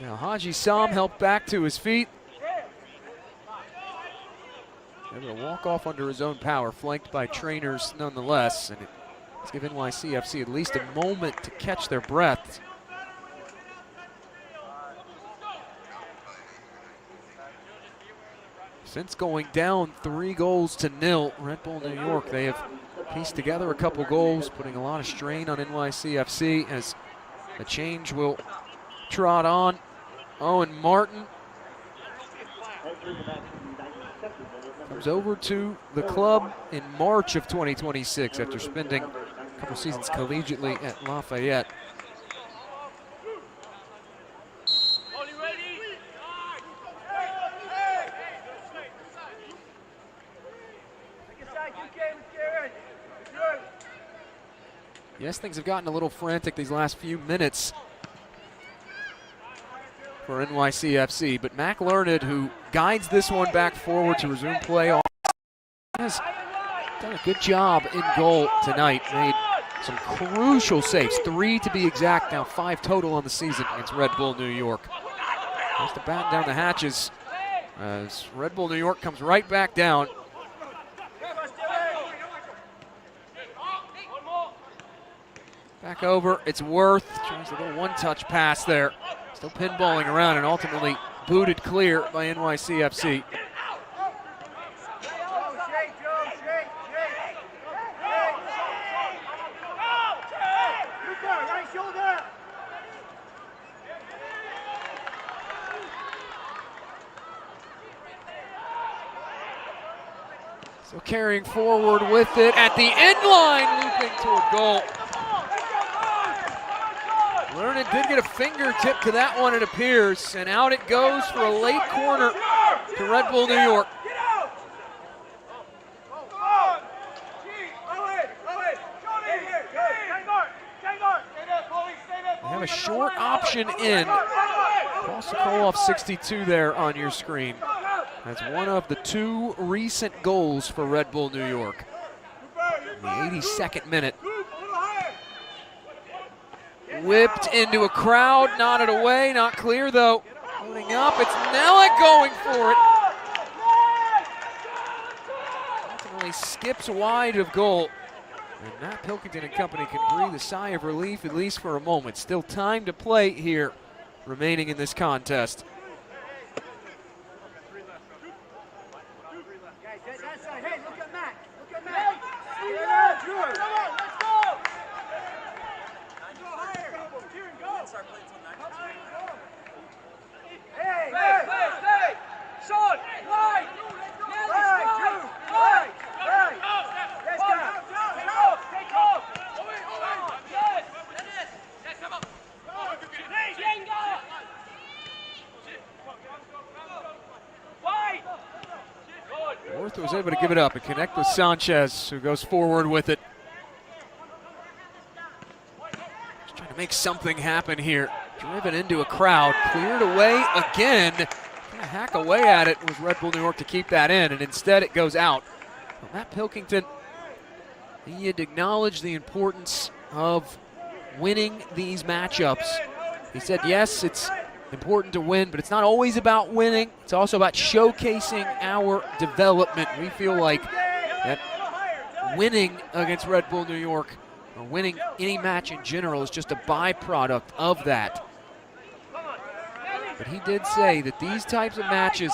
Now Haji Sam helped back to his feet. Able to walk off under his own power, flanked by trainers nonetheless. And it's given NYCFC at least a moment to catch their breath. Since going down 3-0, Red Bull New York, they have pieced together a couple goals, putting a lot of strain on NYCFC as the change will trot on. Owen Martin comes over to the club in March of 2026 after spending a couple seasons collegiately at Lafayette. Yes, things have gotten a little frantic these last few minutes for NYCFC, but Mac Learned, who guides this one back forward to resume play, has done a good job in goal tonight. Made some crucial saves, 3 to be exact, now 5 total on the season against Red Bull New York. Has to batten down the hatches as Red Bull New York comes right back down. Back over, it's Worth, tries a little one-touch pass there. Still pinballing around and ultimately booted clear by NYCFC. So carrying forward with it at the end line, looping toward goal. Learned did get a fingertip to that one, it appears, and out it goes for a late corner to Red Bull New York. They have a short option in. Koloff 62 there on your screen. That's one of the 2 recent goals for Red Bull New York. In the 82nd minute. Whipped into a crowd, nodded away, not clear though. Loading up, it's Nellick going for it. Ultimately skips wide of goal. And Matt Pilkington and company can breathe a sigh of relief, at least for a moment. Still time to play here, remaining in this contest. Hey, look at Mac. Look at Mac. Let's go. Hey, Sean, right, let's go. Take off. Worth was able to give it up and connect with Sanchez, who goes forward with it. Just trying to make something happen here. Driven into a crowd, cleared away again. Trying to hack away at it was Red Bull New York to keep that in, and instead it goes out. Well, Matt Pilkington, he had acknowledged the importance of winning these matchups. He said, yes, it's important to win, but it's not always about winning. It's also about showcasing our development. We feel like that winning against Red Bull New York, or winning any match in general, is just a byproduct of that. But he did say that these types of matches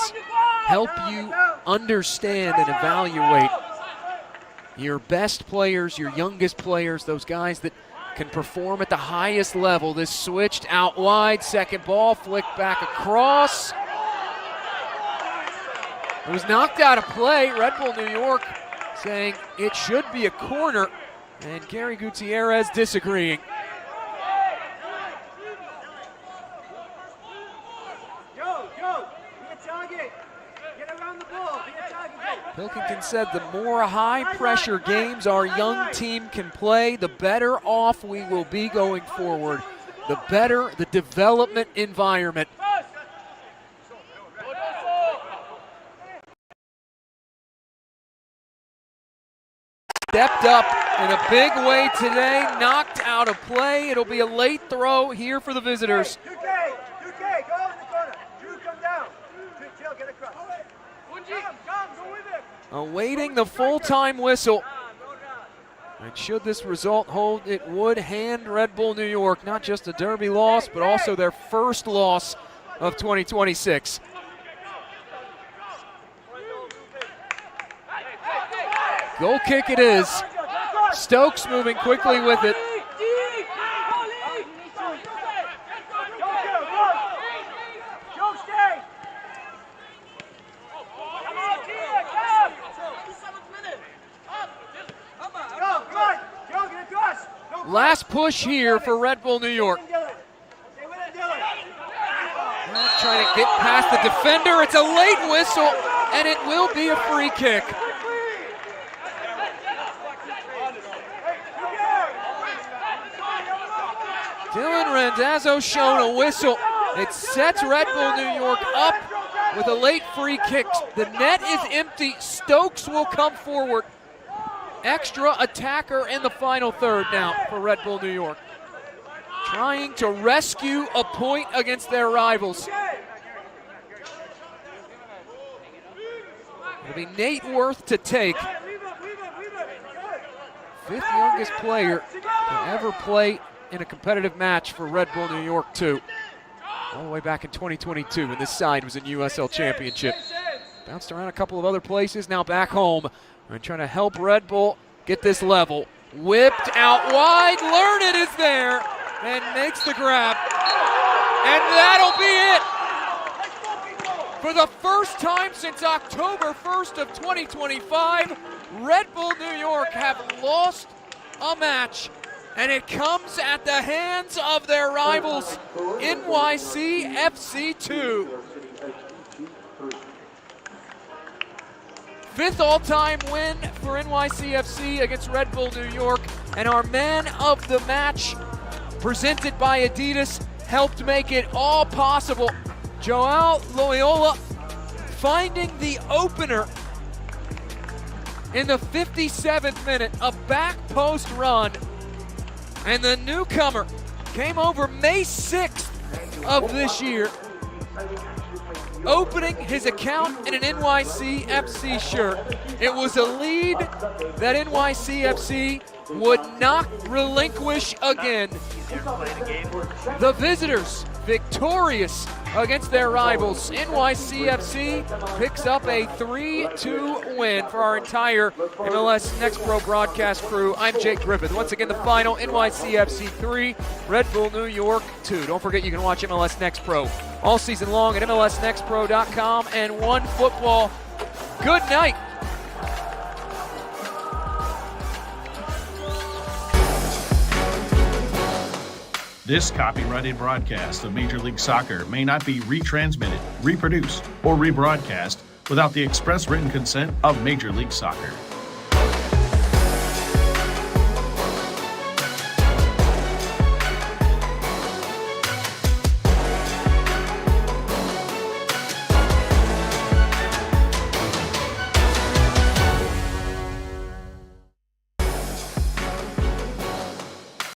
help you understand and evaluate your best players, your youngest players, those guys that can perform at the highest level. This switched out wide, second ball, flicked back across. It was knocked out of play. Red Bull New York saying it should be a corner, and Gary Gutierrez disagreeing. target. Get around the ball. Be a target. Pilkington said the more high-pressure games our young team can play, the better off we will be going forward. The better the development environment. Stepped up in a big way today, knocked out of play. It'll be a late throw here for the visitors. 2K, go in the corner. Drew, come down. Jill, get across. Come, go with it. Awaiting the full-time whistle. And should this result hold, it would hand Red Bull New York not just a derby loss, but also their first loss of 2026. Goal kick it is. Stokes moving quickly with it. Last push here for Red Bull New York. Trying to get past the defender. It's a late whistle, and it will be a free kick. Dylan Randazzo shown a whistle. It sets Red Bull New York up with a late free kick. The net is empty. Stokes will come forward. Extra attacker in the final third now for Red Bull New York. Trying to rescue a point against their rivals. It'll be Nate Worth to take. Fifth youngest player to ever play in a competitive match for Red Bull New York 2. All the way back in 2022 when this side was in USL Championship. Bounced around a couple of other places, now back home. And trying to help Red Bull get this level. Whipped out wide, Learned is there and makes the grab. And that'll be it. For the first time since October 1st of 2025, Red Bull New York have lost a match. And it comes at the hands of their rivals, NYC FC 2. Fifth all-time win for NYCFC against Red Bull New York, and our man of the match, presented by Adidas, helped make it all possible. Joao Loyola finding the opener in the 57th minute, a back post run, and the newcomer came over May 6th of this year, opening his account in an NYCFC shirt. It was a lead that NYCFC would not relinquish again. The visitors victorious against their rivals. NYCFC picks up a 3-2 win for our entire MLS Next Pro broadcast crew. I'm Jake Griffith. Once again, the final, NYCFC 3, Red Bull New York 2. Don't forget you can watch MLS Next Pro all season long at MLSNextPro.com and OneFootball. Good night. This copyrighted broadcast of Major League Soccer may not be retransmitted, reproduced, or rebroadcast without the express written consent of Major League Soccer.